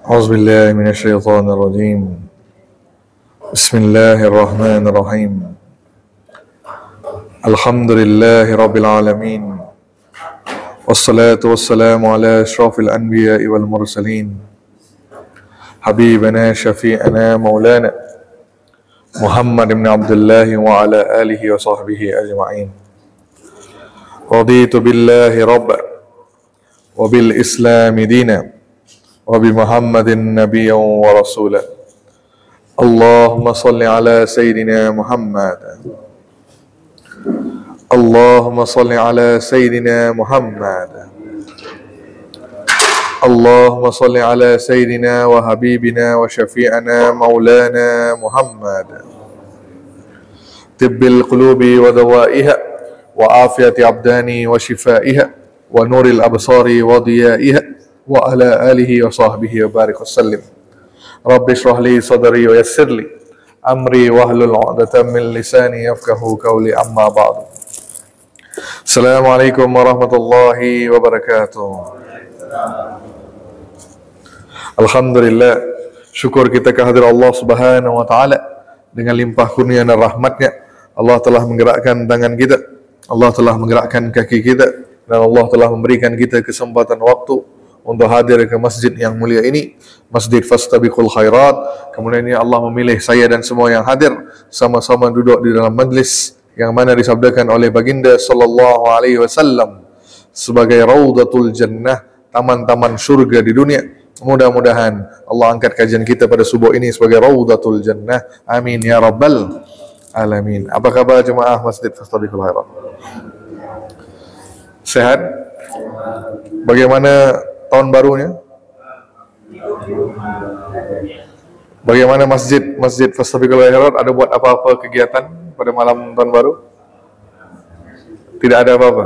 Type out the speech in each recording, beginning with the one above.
أعوذ بالله من الشيطان الرجيم. بسم الله الرحمن الرحيم. الحمد لله رب العالمين، والصلاة والسلام على أشرف الأنبياء والمرسلين، حبيبنا شفيعنا مولانا محمد بن عبد الله وعلى آله وصحبه أجمعين. رضيت بالله ربا وبالإسلام دينا وبمحمد نبيا ورسولا. اللهم صل على سيدنا محمد. اللهم صل على سيدنا محمد. اللهم صل على سيدنا وحبيبنا وشفيعنا مولانا محمد، طب القلوب ودوائها وعافية أبداني وشفائها ونور الأبصار وضيائها وعلى آله وصحبه وبارك وسلم. رب اشرح لي صدري ويسر لي أمري واحلل عقدة من لساني يفقهوا قولي. أما بعد. Assalamualaikum warahmatullahi wabarakatuh. Alhamdulillah, syukur kita kehadirat Allah Subhanahu wa taala. Dengan limpah kurnia dan rahmatnya, Allah telah menggerakkan tangan kita, Allah telah menggerakkan kaki kita, dan Allah telah memberikan kita kesempatan waktu untuk hadir ke masjid yang mulia ini, Masjid Fastabiqul Khairat. Kemudian ini Allah memilih saya dan semua yang hadir sama-sama duduk di dalam majlis yang mana disabdakan oleh baginda sallallahu alaihi wasallam sebagai Raudatul Jannah, taman-taman surga di dunia. Mudah-mudahan Allah angkat kajian kita pada subuh ini sebagai Raudatul Jannah. Amin ya rabbal alamin. Apa kabar jemaah Masjid Fastabiqul Khairat? Sehat? Bagaimana tahun barunya? Bagaimana Masjid Fastabiqul Khairat? Ada buat apa-apa kegiatan pada malam tahun baru? Tidak ada apa-apa.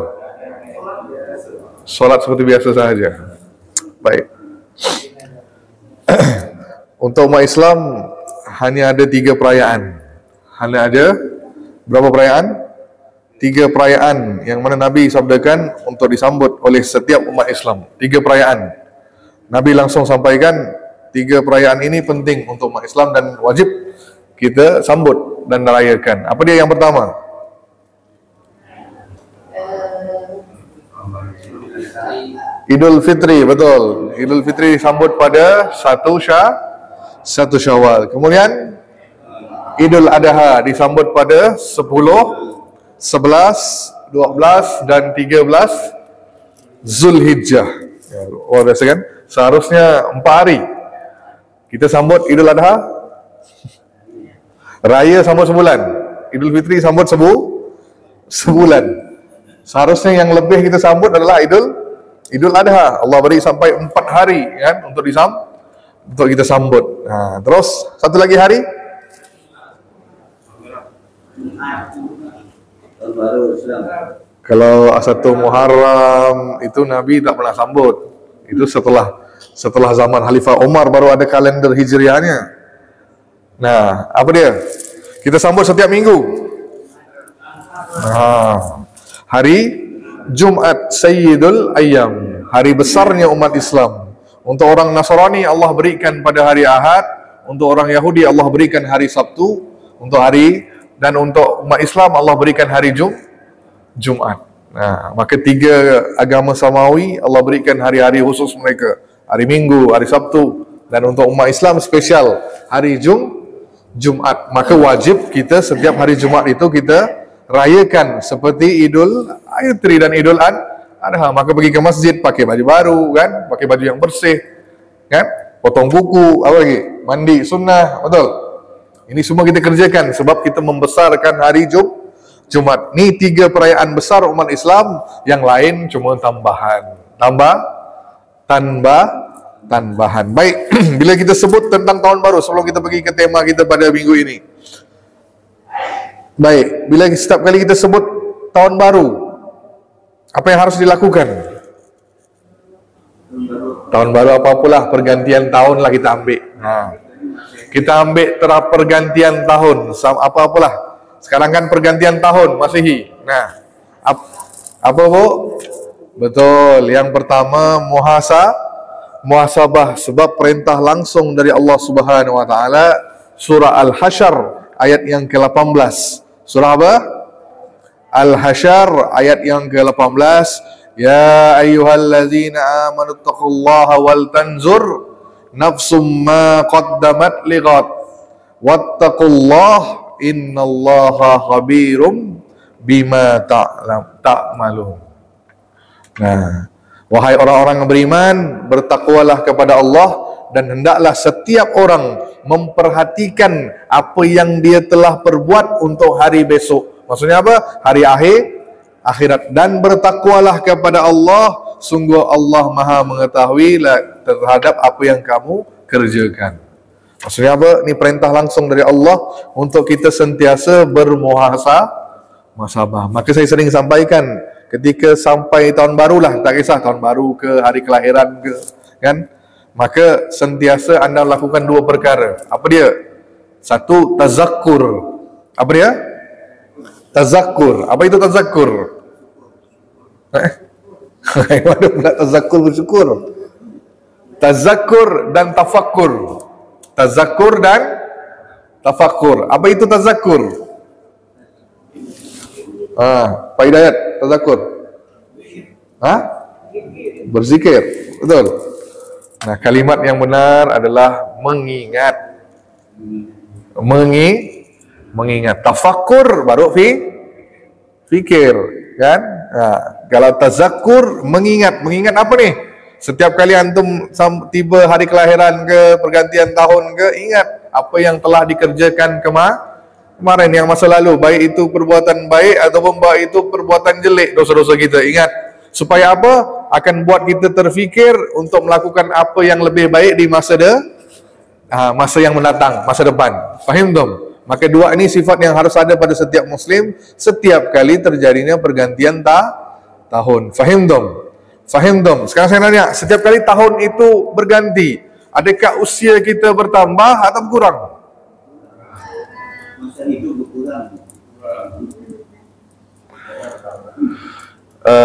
Solat seperti biasa saja. Baik. Untuk umat Islam hanya ada 3 perayaan. Hanya ada berapa perayaan? 3 perayaan yang mana Nabi sabdakan untuk disambut oleh setiap umat Islam. 3 perayaan. Nabi langsung sampaikan 3 perayaan ini penting untuk umat Islam dan wajib kita sambut dan rayakan. Apa dia yang pertama? Idul Fitri, betul. Idul Fitri disambut pada 1 Syawal. Kemudian Idul Adha disambut pada 10, 11, 12 dan 13 Zulhijjah. Ya, luar biasa kan? Seharusnya 4 hari kita sambut Idul Adha, Raya sambut sebulan, Idul Fitri sambut sebulan. Seharusnya yang lebih kita sambut adalah Idul Adha. Allah beri sampai 4 hari kan untuk kita sambut. Nah, terus satu lagi hari kalau 1 Muharram itu Nabi tak pernah sambut. Itu setelah zaman Khalifah Umar baru ada kalender Hijriahnya. Nah, apa dia? Kita sambut setiap minggu. Nah, hari Jumat Sayyidul Ayyam, hari besarnya umat Islam. Untuk orang Nasrani Allah berikan pada hari Ahad, untuk orang Yahudi Allah berikan hari Sabtu, dan untuk umat Islam Allah berikan hari Jumat. Nah, maka 3 agama samawi Allah berikan hari-hari khusus mereka. Hari Minggu, hari Sabtu, dan untuk umat Islam spesial hari Jumat. Maka wajib kita setiap hari Jumat itu kita rayakan seperti Idul Fitri dan Idul Adha. Maka pergi ke masjid pakai baju baru kan, pakai baju yang bersih kan, potong kuku, apa lagi? Mandi sunnah, betul. Ini semua kita kerjakan sebab kita membesarkan hari Jumat. Ini 3 perayaan besar umat Islam, yang lain cuma tambahan. Baik, bila kita sebut tentang tahun baru, sebelum kita pergi ke tema kita pada minggu ini. Baik, bila setiap kali kita sebut tahun baru, apa yang harus dilakukan? Tahun baru apa-apalah, pergantian tahun lah kita ambil. Kita ambil pergantian tahun, apa-apalah. Sekarang kan pergantian tahun Masehi. Nah, apa bu? Betul, yang pertama muhasabah sebab perintah langsung dari Allah Subhanahu wa taala. Surah Al-Hasyr ayat yang ke-18. Surah apa? Al-Hasyr ayat yang ke-18. Ya ayyuhalladzina amanu taqullaha wal tanzur nafsum ma qaddamat lighad wattaqullaha innallaha khabirum bima ta'malun. Nah, wahai orang-orang yang beriman, bertakwalah kepada Allah dan hendaklah setiap orang memperhatikan apa yang dia telah perbuat untuk hari besok. Maksudnya apa? Hari akhirat. Dan bertakwalah kepada Allah, sungguh Allah Maha mengetahui terhadap apa yang kamu kerjakan. Maksudnya apa? Ini perintah langsung dari Allah untuk kita sentiasa bermuhasabah. Maka saya sering sampaikan, ketika sampai tahun baru lah, tak kisah tahun baru ke hari kelahiran ke, kan? Maka sentiasa anda lakukan dua perkara. Apa dia? Satu, tazakkur. Apa dia? Tazakkur. Apa itu tazakkur? Mana pula tazakkur bersyukur? Tazakkur dan tafakkur. Tazakkur dan tafakkur. Apa itu tazakkur? Pak Hidayat, tazakkur. Berzikir. Betul. Nah, kalimat yang benar adalah mengingat. Mengingat. Tafakkur baru fikir, kan? Nah, kalau tazakkur mengingat apa nih? Setiap kali antum tiba hari kelahiran ke, pergantian tahun ke, ingat apa yang telah dikerjakan kemarin yang masa lalu, baik itu perbuatan baik ataupun baik itu perbuatan jelek, dosa-dosa kita. Ingat, supaya apa? Akan buat kita terfikir untuk melakukan apa yang lebih baik di masa yang mendatang, masa depan. Faham dong? Maka dua ini sifat yang harus ada pada setiap muslim setiap kali terjadinya pergantian tahun. Faham dong? Faham dong? Sekarang saya nanya, setiap kali tahun itu berganti, adakah usia kita bertambah atau berkurang? Masa itu berkurang.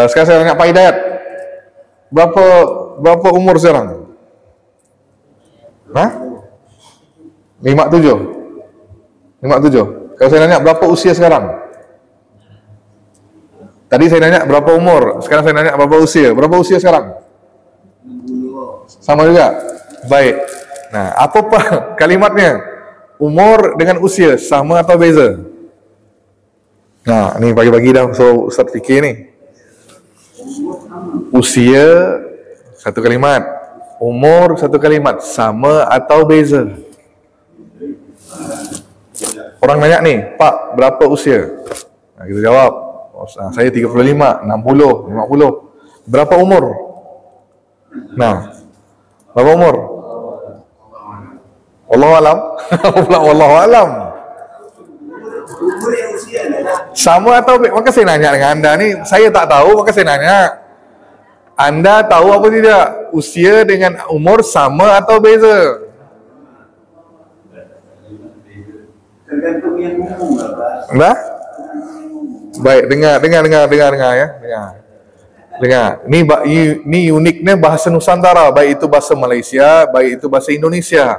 Sekarang saya tanya Pak Hidayat, berapa umur sekarang? 57. Kalau saya nanya berapa usia sekarang? Tadi saya nanya berapa umur, sekarang saya nanya berapa usia. Berapa usia sekarang? 60. Sama juga? Baik. Nah, apa kalimatnya? Umur dengan usia sama atau beza? Nah, ni pagi-pagi dah so Ustaz fikir ni. Usia satu kalimat, umur satu kalimat, sama atau beza? Orang nanya ni, Pak, berapa usia? Nah, kita jawab, saya 35, 60, 50. Berapa umur? Nah, berapa umur? Wallahu alam. Wallahu alam. Sama atau beza? Maka saya nanya dengan anda ni, saya tak tahu, maka saya nanya. Anda tahu apa tidak? Usia dengan umur sama atau beza? Tergantung yang umum, Pak. Nah? Baik, dengar ya. Dengar. Ni uniknya bahasa Nusantara, baik itu bahasa Malaysia, baik itu bahasa Indonesia.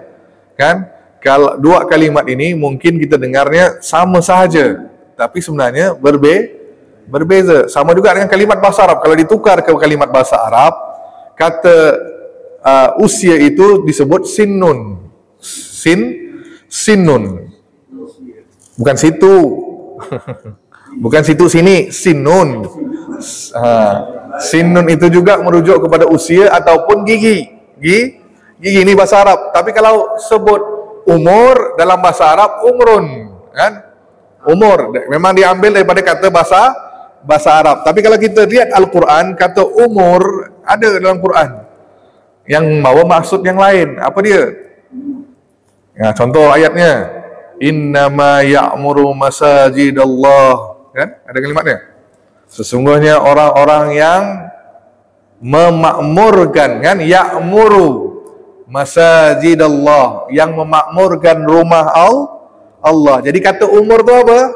Kan? Kalau dua kalimat ini mungkin kita dengarnya sama sahaja, tapi sebenarnya berbeza. Sama juga dengan kalimat bahasa Arab. Kalau ditukar ke kalimat bahasa Arab, kata usia itu disebut sinnun. Sinnun. Bukan situ. Bukan situ sini, sinnun. Sinnun itu juga merujuk kepada usia ataupun gigi. Gigi ini bahasa Arab. Tapi kalau sebut umur dalam bahasa Arab, umrun, kan? Umur memang diambil daripada kata bahasa Arab. Tapi kalau kita lihat Al-Quran, kata umur ada dalam Quran yang bawa maksud yang lain. Apa dia? Ya, contoh ayatnya, innama ya'muru masajidallah, kan? Ada kalimatnya. Sesungguhnya orang-orang yang memakmurkan, kan? Ya'muru masajidallah, yang memakmurkan rumah Allah. Jadi kata umur tu apa?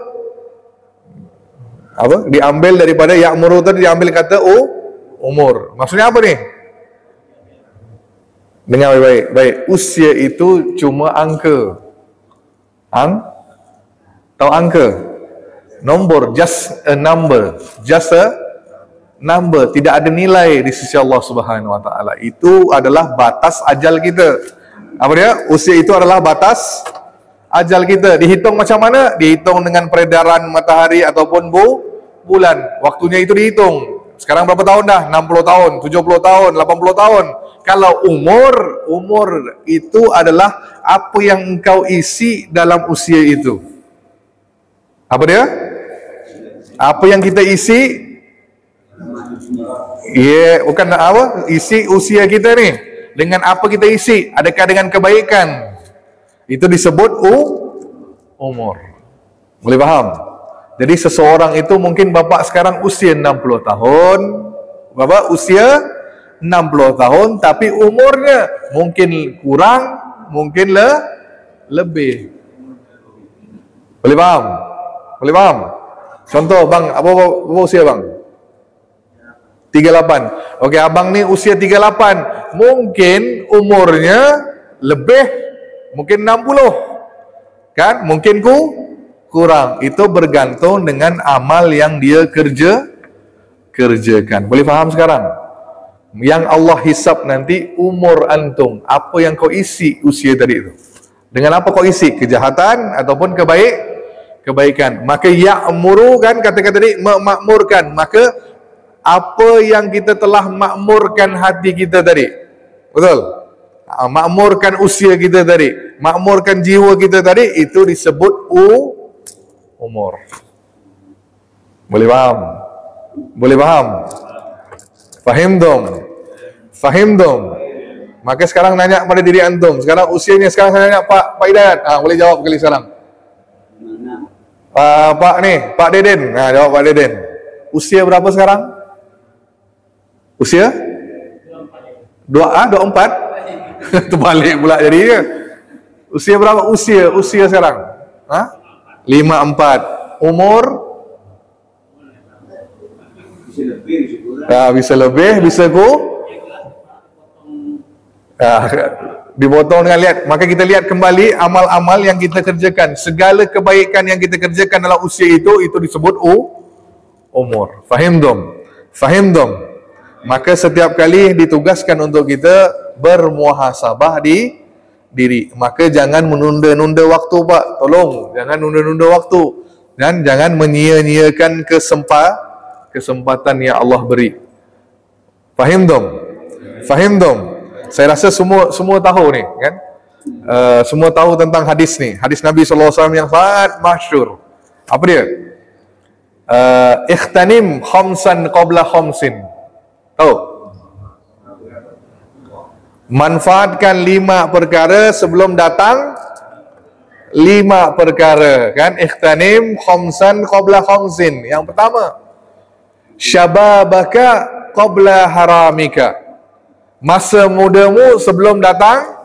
Diambil daripada ya'muru tadi, diambil kata umur. Maksudnya apa nih? Dengar baik-baik. Baik, usia itu cuma angka. Tahu angka? Nombor, just a number. Just a number. Tidak ada nilai di sisi Allah Subhanahu wa taala. Itu adalah batas ajal kita. Apa dia? Usia itu adalah batas ajal kita. Dihitung macam mana? Dihitung dengan peredaran matahari ataupun bulan. Waktunya itu dihitung. Sekarang berapa tahun dah? 60 tahun, 70 tahun, 80 tahun. Kalau umur itu adalah apa yang engkau isi dalam usia itu. Apa dia? Apa yang kita isi? Bukan apa? Isi usia kita ni. Dengan apa kita isi? Adakah dengan kebaikan? Itu disebut umur. Boleh faham? Jadi seseorang itu mungkin bapak sekarang usia 60 tahun. Bapak usia 60 tahun tapi umurnya mungkin kurang, mungkin lebih. Boleh faham? Boleh faham? Contoh bang, apa usia bang? 38. Okey, abang ni usia 38. Mungkin umurnya lebih, mungkin 60. Kan? Mungkin kurang. Itu bergantung dengan amal yang dia kerjakan. Boleh faham sekarang? Yang Allah hisap nanti umur antum, apa yang kau isi usia tadi itu. Dengan apa kau isi? Kejahatan ataupun kebaikan. Maka ya'muru kan, kata-kata tadi memakmurkan. Maka apa yang kita telah makmurkan hati kita tadi, betul? Makmurkan usia kita tadi, makmurkan jiwa kita tadi, itu disebut umur. Boleh faham? Boleh faham? Fahim dong. Maka sekarang nanya pada diri antum. Sekarang usianya, sekarang saya nanya Pak Hidayat. Boleh jawab kali sekarang. Pak Pak Deden. Jawab Pak Deden. Usia berapa sekarang? Usia? 24? Terbalik pula jadinya. Usia berapa? Usia sekarang? 54. Umur? Bisa lebih, bisa dipotong dengan lihat. Maka kita lihat kembali amal-amal yang kita kerjakan. Segala kebaikan yang kita kerjakan dalam usia itu disebut umur. Fahim dong. Maka setiap kali ditugaskan untuk kita bermuhasabah di diri. Maka jangan menunda-nunda waktu Pak. Tolong, jangan nunda-nunda waktu. Dan jangan menyia-nyiakan kesempatan yang Allah beri. Fahim dong. Saya rasa semua tahu ni kan? Semua tahu tentang hadis ni. Hadis Nabi SAW yang sangat masyhur. Apa dia? Ikhtanim khamsan qabla khamsin. Tahu? Manfaatkan 5 perkara sebelum datang 5 perkara, kan? Ikhtanim khamsan qabla khamsin. Yang pertama, syababaka qabla haramika. Masa mudamu sebelum datang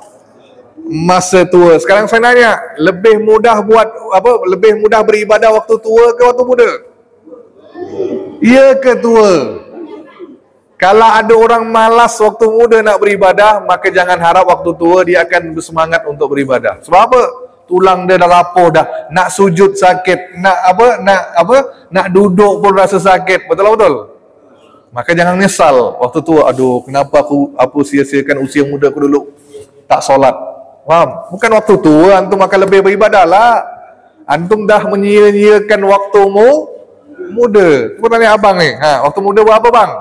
masa tua. Sekarang saya nanya, lebih mudah buat apa? Lebih mudah beribadah waktu tua ke waktu muda? Ya ke tua? Kalau ada orang malas waktu muda nak beribadah, maka jangan harap waktu tua dia akan bersemangat untuk beribadah. Sebab apa? Tulang dia dah rapuh dah. Nak sujud sakit, nak duduk pun rasa sakit. Betul? Maka jangan nyesal waktu tua. Aduh, kenapa aku sia-siakan usia muda aku dulu tak solat. Faham? Bukan waktu tua antum akan lebih beribadah lah. Antum dah menyia-nyiakan waktumu muda. Aku tanya abang ni, waktu muda buat apa bang?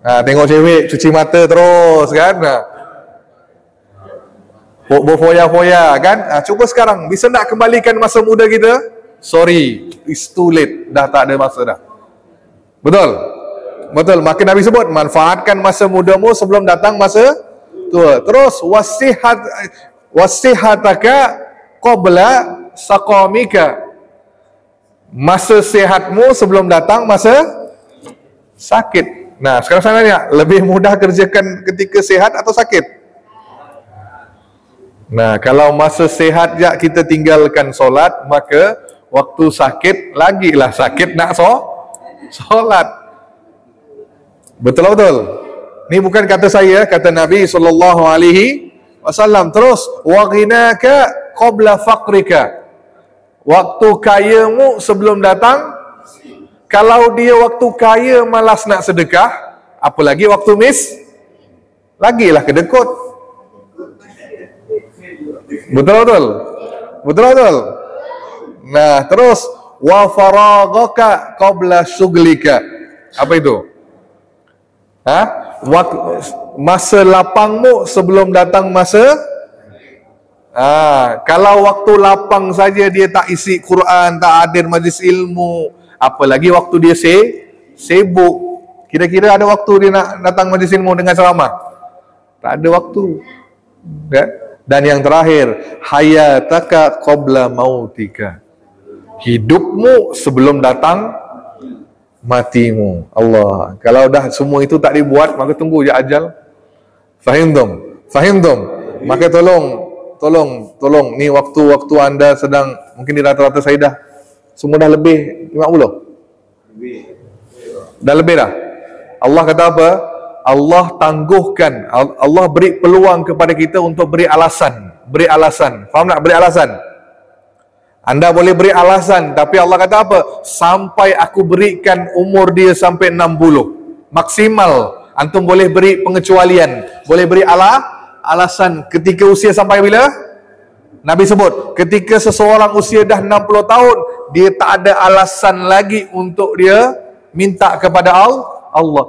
Tengok cewek, cuci mata terus kan. Berfoya-foya kan. Cuba sekarang, bisa nak kembalikan masa muda kita? Sorry, it's too late. Dah tak ada masa dah. Betul? Maka Nabi sebut, manfaatkan masa mudamu sebelum datang masa tua. Terus wasihataka qabla saqamika. Masa sehatmu sebelum datang masa sakit. Nah, sekarang saya tanya, lebih mudah kerjakan ketika sehat atau sakit? Nah, kalau masa sehat je kita tinggalkan solat, maka waktu sakit lagilah sakit nak solat. Betul? Ni bukan kata saya, kata Nabi SAW. Terus, wa ghinaka qabla faqrika. Waktu kayamu sebelum datang. Kalau dia waktu kaya malas nak sedekah, apalagi waktu lagilah kedekut. Betul. Nah, terus wa faraghaka qabla syughlika. Apa itu? Masa lapangmu sebelum datang masa. Kalau waktu lapang saja dia tak isi Quran, tak hadir majlis ilmu, apalagi waktu dia sibuk. Kira-kira ada waktu dia nak datang majlis ilmu dengan ceramah? Tak ada waktu. Ya? Dan yang terakhir, hayataka qabla mautika. Hidupmu sebelum datang matimu. Allah. Kalau dah semua itu tak dibuat, maka tunggu je ajal. Fahimtum? Maka tolong ni waktu anda sedang mungkin di rata-rata saya dah semua dah lebih 50. Dah lebih dah. Allah kata apa? Allah tangguhkan, Allah beri peluang kepada kita untuk beri alasan. Faham tak? Beri alasan. Anda boleh beri alasan, tapi Allah kata apa? Sampai aku berikan umur dia sampai 60. Maksimal. Antum boleh beri pengecualian. Boleh beri alasan. Ketika usia sampai bila? Nabi sebut, ketika seseorang usia dah 60 tahun, dia tak ada alasan lagi untuk dia minta kepada Allah.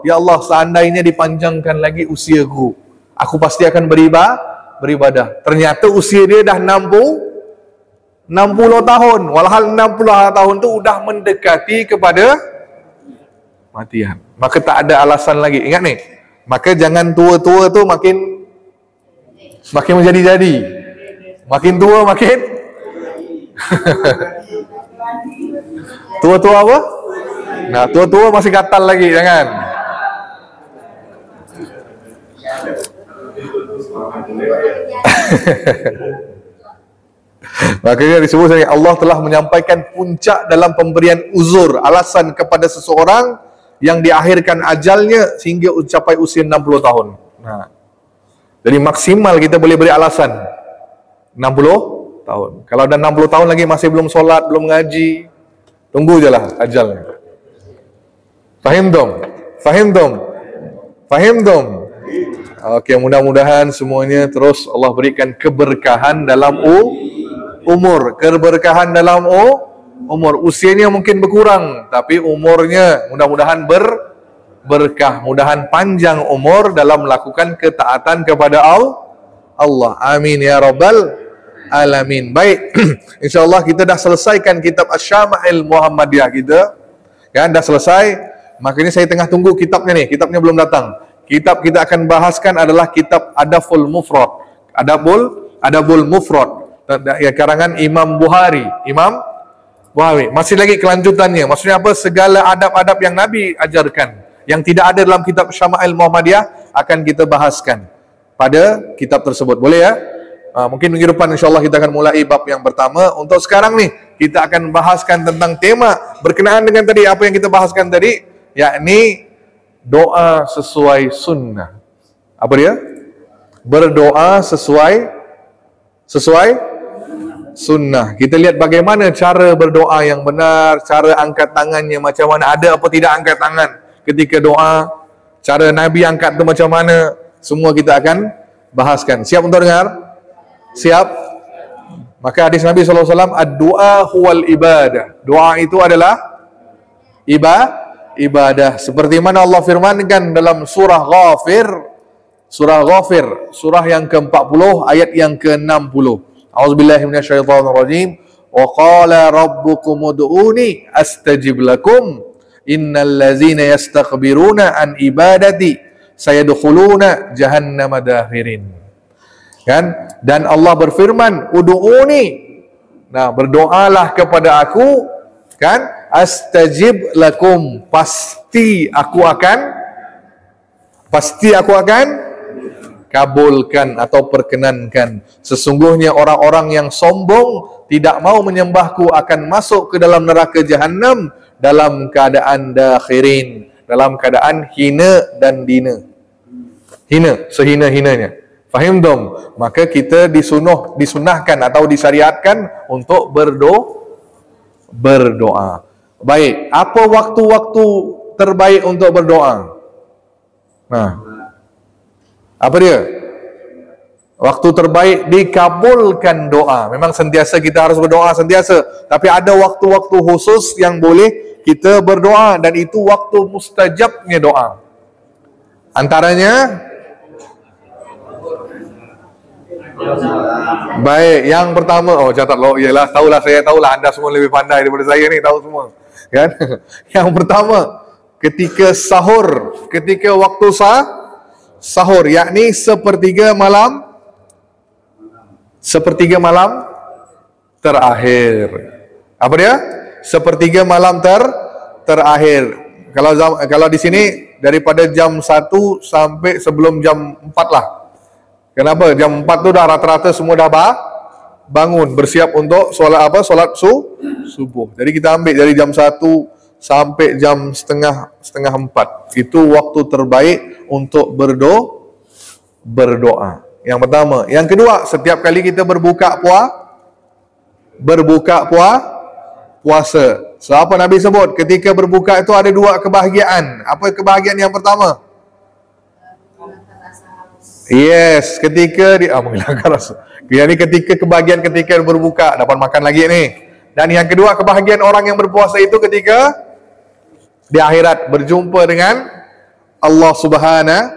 Ya Allah, seandainya dipanjangkan lagi usiaku, aku pasti akan beribadah. Ternyata usia dia dah 60 tahun. Walhal 60 tahun tu udah mendekati kepada matian. Maka tak ada alasan lagi. Ingat ni. Maka jangan tua-tua tu makin menjadi-jadi. Makin tua makin tua-tua apa? Nah, tua-tua masih gatal lagi, jangan. Makanya disebut sebagai Allah telah menyampaikan puncak dalam pemberian uzur, alasan kepada seseorang yang diakhirkan ajalnya sehingga mencapai usia 60 tahun. Nah, jadi maksimal kita boleh beri alasan 60 tahun. Kalau dah 60 tahun lagi masih belum solat, belum ngaji, tunggu je lah ajalnya. Fahimtum? Okey, mudah-mudahan semuanya terus Allah berikan keberkahan dalam umur. Keberkahan dalam umur. Usianya mungkin berkurang, tapi umurnya mudah-mudahan berkah. Mudahan panjang umur dalam melakukan ketaatan kepada Allah. Amin ya rabbal alamin. Baik, insyaAllah kita dah selesaikan kitab Asy-Syama'il Muhammadiyah kita. Kan, dah selesai. Makanya saya tengah tunggu kitabnya ni. Kitabnya belum datang. Kitab kita akan bahaskan adalah kitab Adabul Mufrad. Adabul Mufrad. Karangan Imam Bukhari. Masih lagi kelanjutannya. Maksudnya apa? Segala adab-adab yang Nabi ajarkan, yang tidak ada dalam kitab Syama'il Muhammadiyah, akan kita bahaskan pada kitab tersebut. Boleh ya? Mungkin minggu depan insyaAllah kita akan mulai bab yang pertama. Untuk sekarang ni, kita akan bahaskan tentang tema berkenaan dengan tadi, apa yang kita bahaskan tadi, yakni doa sesuai sunnah. Apa dia? Berdoa sesuai sunnah. Kita lihat bagaimana cara berdoa yang benar, cara angkat tangannya macam mana, ada apa tidak angkat tangan ketika doa, cara Nabi angkat tu macam mana, semua kita akan bahaskan. Siap untuk dengar? Siap? Maka hadis Nabi SAW, ad-du'a huwal ibadah. Doa itu adalah ibadah. Seperti mana Allah firmankan dalam surah Ghafir, surah yang ke-40 ayat yang ke-60. A'udzubillahi minasyaitonirrajim. Wa qala rabbukum ud'uni astajib lakum innal ladzina yastakbiruna an ibadati sayadkhuluna jahannama dakhirin. Kan? Dan Allah berfirman, ud'uni. Nah, berdoalah kepada aku, kan? Astajib lakum, pasti aku akan kabulkan atau perkenankan. Sesungguhnya orang-orang yang sombong tidak mau menyembahku akan masuk ke dalam neraka Jahannam dalam keadaan dakhirin, dalam keadaan hina dan dina. Hina, sehina-hinanya. Fahim dong? Maka kita disunahkan atau disyariatkan untuk berdoa. Baik, apa waktu-waktu terbaik untuk berdoa? Nah, apa dia? Waktu terbaik dikabulkan doa. Memang sentiasa kita harus berdoa sentiasa, tapi ada waktu-waktu khusus yang boleh kita berdoa, dan itu waktu mustajabnya doa. Antaranya, baik, yang pertama, catat lo, ialah tahulah, saya tahulah anda semua lebih pandai daripada saya ni, tahu semua, kan? Yang pertama, ketika sahur, ketika waktu sahur, yakni sepertiga malam terakhir. Apa dia? Sepertiga malam terakhir. Kalau di sini daripada jam 1 sampai sebelum jam 4 lah. Kenapa? Jam 4 tu dah rata-rata semua dah bangun, bersiap untuk solat subuh. Jadi kita ambil dari jam 1 sampai jam setengah 4. Itu waktu terbaik untuk berdoa. Yang pertama. Yang kedua, setiap kali kita berbuka puasa. So, apa Nabi sebut? Ketika berbuka itu ada dua kebahagiaan. Apa kebahagiaan yang pertama? Yes, ketika menghilangkan rasa. Jadi ketika kebahagiaan ketika berbuka, dapat makan lagi ni. Dan yang kedua, kebahagiaan orang yang berpuasa itu ketika di akhirat berjumpa dengan Allah Subhanahu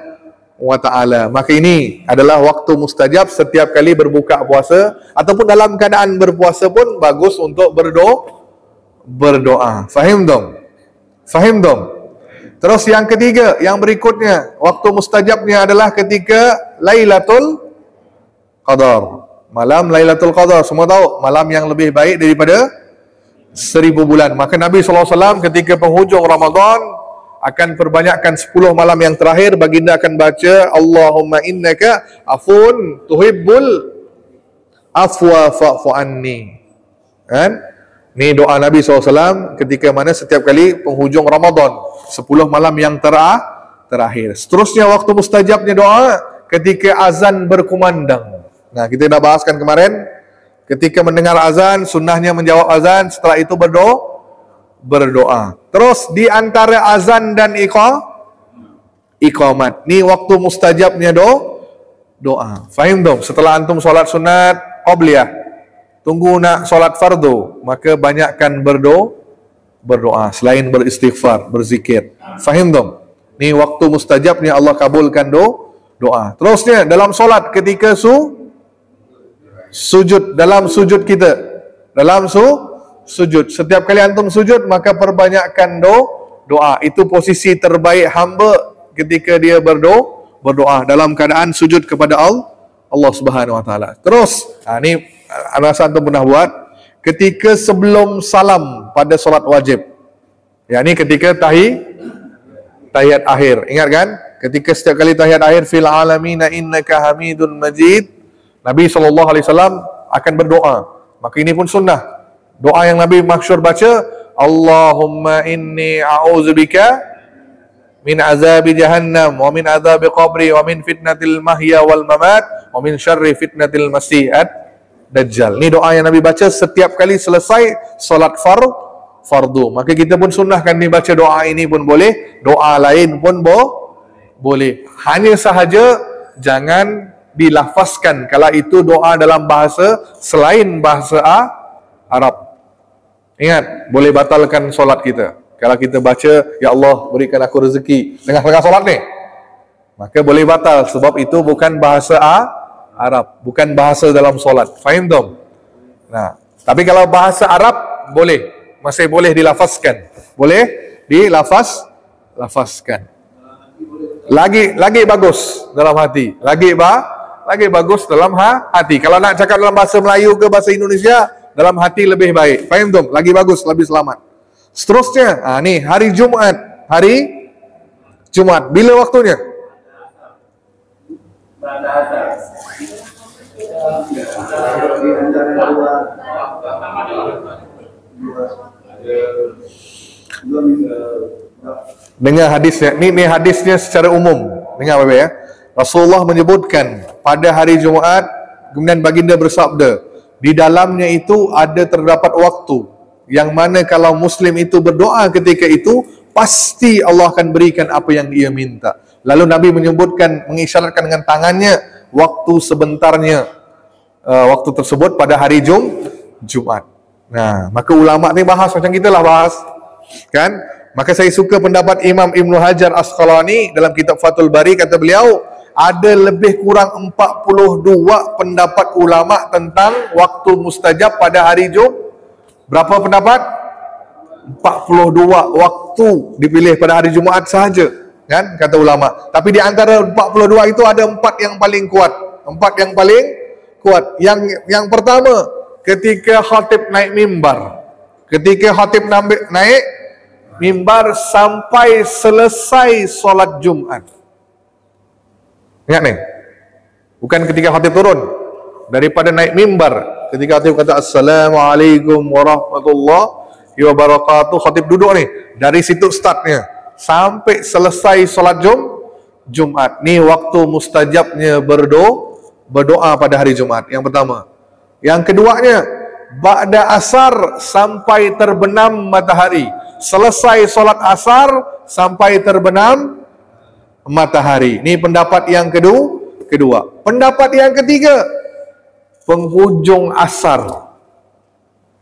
wa ta'ala. Maka ini adalah waktu mustajab setiap kali berbuka puasa, ataupun dalam keadaan berpuasa pun bagus untuk berdoa. Fahim dong? Terus yang ketiga, yang berikutnya, waktu mustajabnya adalah ketika Lailatul Qadar. Malam Lailatul Qadar, semua tahu, malam yang lebih baik daripada 1000 bulan. Maka Nabi SAW ketika penghujung Ramadan akan perbanyakkan 10 malam yang terakhir, baginda akan baca Allahumma innaka afun tuhibbul afwa fa'fu anni. Kan? Ni doa Nabi SAW ketika mana setiap kali penghujung Ramadan, 10 malam yang terakhir. Seterusnya waktu mustajabnya doa ketika azan berkumandang. Nah, kita dah bahaskan kemarin, ketika mendengar azan, sunnahnya menjawab azan, setelah itu berdoa. Terus di antara azan dan iqamat, ni waktu mustajabnya doa. Fahim dong? Setelah antum solat sunat qabliyah, tunggu nak solat fardu, maka banyakkan berdoa selain beristighfar, berzikir. Fahim dong? Ni waktu mustajabnya Allah kabulkan doa. Terusnya dalam solat ketika sujud, dalam sujud kita, sujud. Setiap kali antum sujud, maka perbanyakkan doa. Itu posisi terbaik hamba ketika dia berdoa dalam keadaan sujud kepada Allah Subhanahu wa taala. Terus, ni rasa antum pernah buat ketika sebelum salam pada solat wajib. Ya, ni ketika tahiyat akhir. Ingat kan? Ketika setiap kali tahiyat akhir, fil alamina innaka hamidun majid, Nabi SAW akan berdoa. Maka ini pun sunnah. Doa yang Nabi masyhur baca, Allahumma inni a'udzubika min azabi jahannam wa min azabi qabri wa min fitnatil mahya wal mamat wa min syarri fitnatil masiihad dajjal. Ini doa yang Nabi baca setiap kali selesai solat fardu. Maka kita pun sunnahkan dibaca doa ini pun boleh, doa lain pun boleh. Hanya sahaja jangan dilafazkan kalau itu doa dalam bahasa selain bahasa Arab. Ingat, boleh batalkan solat kita. Kalau kita baca, Ya Allah berikan aku rezeki tengah-tengah solat ni, maka boleh batal, sebab itu bukan bahasa Arab, bukan bahasa dalam solat. Fahim dong? Nah, tapi kalau bahasa Arab boleh, masih boleh dilafazkan. Boleh dilafazkan. Lagi bagus dalam hati. Lagi bagus dalam hati. Kalau nak cakap dalam bahasa Melayu ke bahasa Indonesia, dalam hati lebih baik. Faham dong? Lagi bagus, lebih selamat. Seterusnya, ni hari Jumat. Bila waktunya? Dengar hadisnya. Ni hadisnya secara umum. Dengar baik-baik ya. Rasulullah menyebutkan pada hari Jumaat, kemudian baginda bersabda, di dalamnya itu ada terdapat waktu yang mana kalau Muslim itu berdoa ketika itu, pasti Allah akan berikan apa yang ia minta. Lalu Nabi menyebutkan, mengisyaratkan dengan tangannya waktu sebentarnya waktu tersebut pada hari Jumat. Nah, maka ulama ni bahas macam kita lah bahas, kan? Maka saya suka pendapat Imam Ibn Hajar Asqalani dalam kitab Fathul Bari. Kata beliau, ada lebih kurang 42 pendapat ulama tentang waktu mustajab pada hari Jumat. Berapa pendapat? 42 waktu dipilih pada hari Jumaat sahaja, kan, kata ulama. Tapi di antara 42 itu ada 4 yang paling kuat. 4 yang paling kuat. Yang pertama, ketika khatib naik mimbar. Ketika khatib naik mimbar sampai selesai solat Jumat. Ingat nih, bukan ketika khatib turun. Daripada naik mimbar, ketika khatib kata Assalamualaikum warahmatullahi wabarakatuh, khatib duduk nih, dari situ startnya sampai selesai solat Jumat. Ni waktu mustajabnya berdoa pada hari Jumat. Yang pertama. Yang keduanya, ba'da asar sampai terbenam matahari. Selesai solat asar sampai terbenam matahari. Ini pendapat yang kedua. Pendapat yang ketiga, penghujung asar.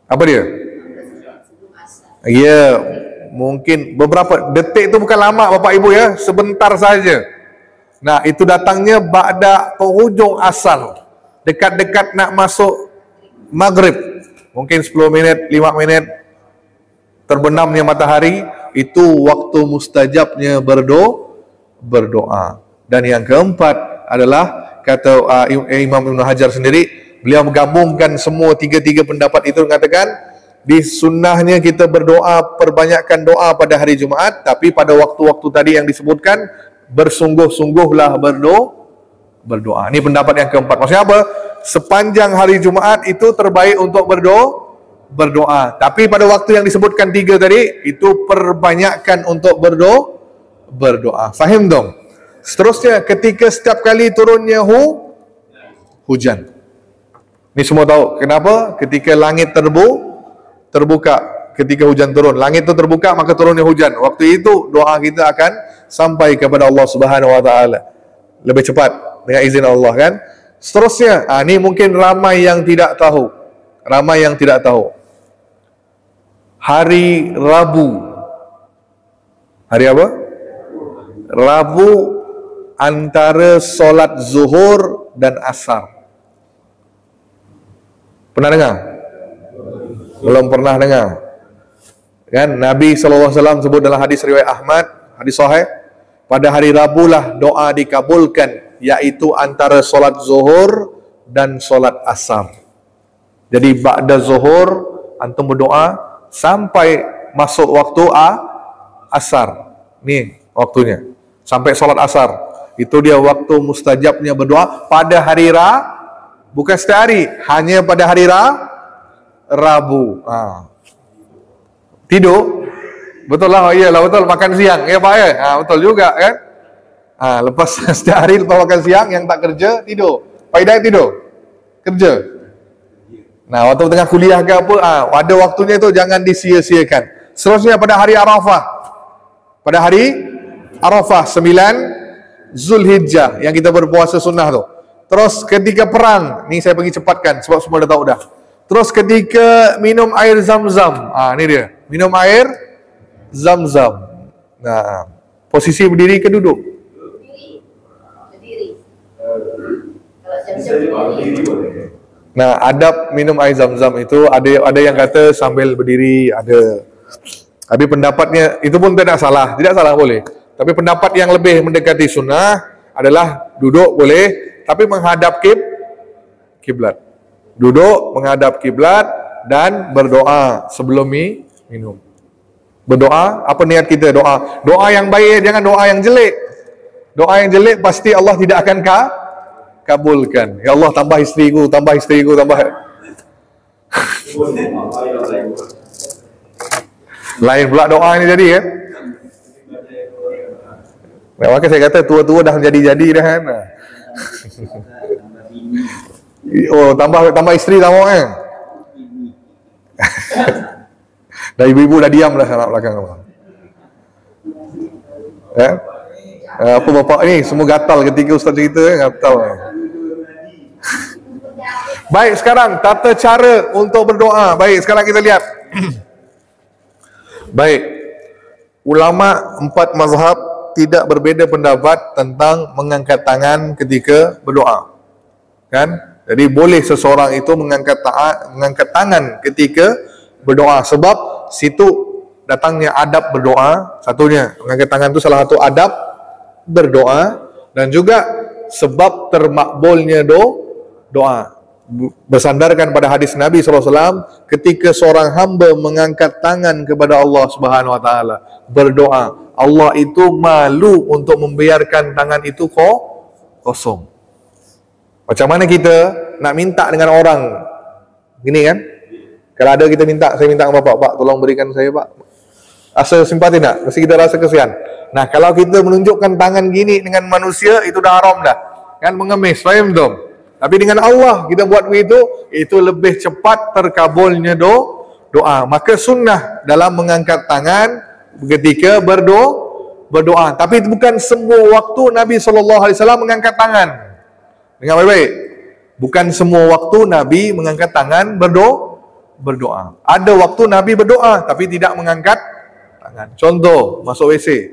Apa dia? Ya, mungkin beberapa detik itu bukan lama Bapak Ibu ya, sebentar saja. Nah, itu datangnya ba'da penghujung asar, dekat-dekat nak masuk maghrib, mungkin 10 menit, 5 menit terbenamnya matahari, itu waktu mustajabnya berdoa. Dan yang keempat adalah kata Imam Ibn Hajar sendiri, beliau menggabungkan semua tiga pendapat itu, mengatakan di sunnahnya kita berdoa, perbanyakkan doa pada hari Jumaat, tapi pada waktu-waktu tadi yang disebutkan, bersungguh-sungguhlah berdoa. Ini pendapat yang keempat. Maksudnya apa? Sepanjang hari Jumaat itu terbaik untuk berdoa. Tapi pada waktu yang disebutkan 3 tadi, itu perbanyakkan untuk berdoa. Faham dong? Seterusnya, ketika setiap kali turunnya hujan. Ini semua tahu kenapa? Ketika langit terbuka, ketika hujan turun, langit itu terbuka, maka turunnya hujan. Waktu itu doa kita akan sampai kepada Allah Subhanahu wa taala lebih cepat dengan izin Allah, kan? Seterusnya, ini mungkin ramai yang tidak tahu. Hari Rabu. Hari apa? Rabu antara solat zuhur dan asar. Pernah dengar? Belum pernah dengar. Kan Nabi SAW sebut dalam hadis riwayat Ahmad, hadis sahih, pada hari Rabu lah doa dikabulkan, yaitu antara solat zuhur dan solat asar. Jadi ba'da zuhur antum berdoa sampai masuk waktu asar. Nih waktunya. Sampai solat asar. Itu dia waktu mustajabnya berdoa pada hari bukan setiap hari, hanya pada hari Rabu. Tidur. Betul lah, iyalah betul, makan siang. Ya Pak ya? Betul juga kan? Lepas setiap hari lepas makan siang, yang tak kerja tidur. Pak Hidayat tidur? Kerja? Nah, waktu tengah kuliah ke apa, ada waktunya itu jangan disia-siakan. Seterusnya pada hari Arafah. Pada hari Arafah 9 Zulhijjah yang kita berpuasa sunnah tu. Terus ketika perang, ni saya pergi cepatkan sebab semua dah tahu dah. Terus ketika minum air Zam-Zam. Ni dia. Minum air Zam-Zam. Nah, posisi berdiri ke duduk? Berdiri. Kalau siap-siap berdiri. Nah, adab minum air Zam-Zam itu ada yang kata sambil berdiri, ada. Tapi pendapatnya itu pun tidak salah boleh. Tapi pendapat yang lebih mendekati sunnah adalah duduk boleh, tapi menghadap kiblat. Duduk menghadap kiblat dan berdoa sebelum minum. Berdoa, apa niat kita doa? Doa yang baik, jangan doa yang jelek. Doa yang jelek pasti Allah tidak akan kabulkan. Ya Allah, tambah isteriku, tambah. Lain pula doa ini jadi ya. Nah, maka saya kata tua-tua dah jadi-jadi dah kan. tambah bini. Oh, tambah isteri tambah kan. Dah ibu-ibu dah diam dah anak belakang apa. Ya? Apa bapak ni semua gatal ketika ustaz cerita gatal. Baik, sekarang tata cara untuk berdoa. Baik, sekarang kita lihat. Baik. Ulama 4 mazhab tidak berbeza pendapat tentang mengangkat tangan ketika berdoa. Kan? Jadi boleh seseorang itu mengangkat tangan ketika berdoa, sebab situ datangnya adab berdoa. Satunya, mengangkat tangan itu salah satu adab berdoa, dan juga sebab termakbulnya doa. Bersandarkan pada hadis Nabi SAW, ketika seorang hamba mengangkat tangan kepada Allah Subhanahu Wa Taala berdoa, Allah itu malu untuk membiarkan tangan itu kosong. Macam mana kita nak minta dengan orang gini kan? Kalau ada kita minta, saya minta dengan bapak, Pak tolong berikan saya Pak. Rasa simpati tak? Mesti kita rasa kesian. Nah, kalau kita menunjukkan tangan gini dengan manusia, itu dah haram dah. Kan mengemis, faham tak? Tapi dengan Allah kita buat begitu, itu lebih cepat terkabulnya doa. Maka sunnah dalam mengangkat tangan ketika berdoa. Tapi itu bukan semua waktu Nabi SAW mengangkat tangan. Dengar baik-baik. Bukan semua waktu Nabi mengangkat tangan berdoa. Ada waktu Nabi berdoa tapi tidak mengangkat tangan. Contoh, masuk WC.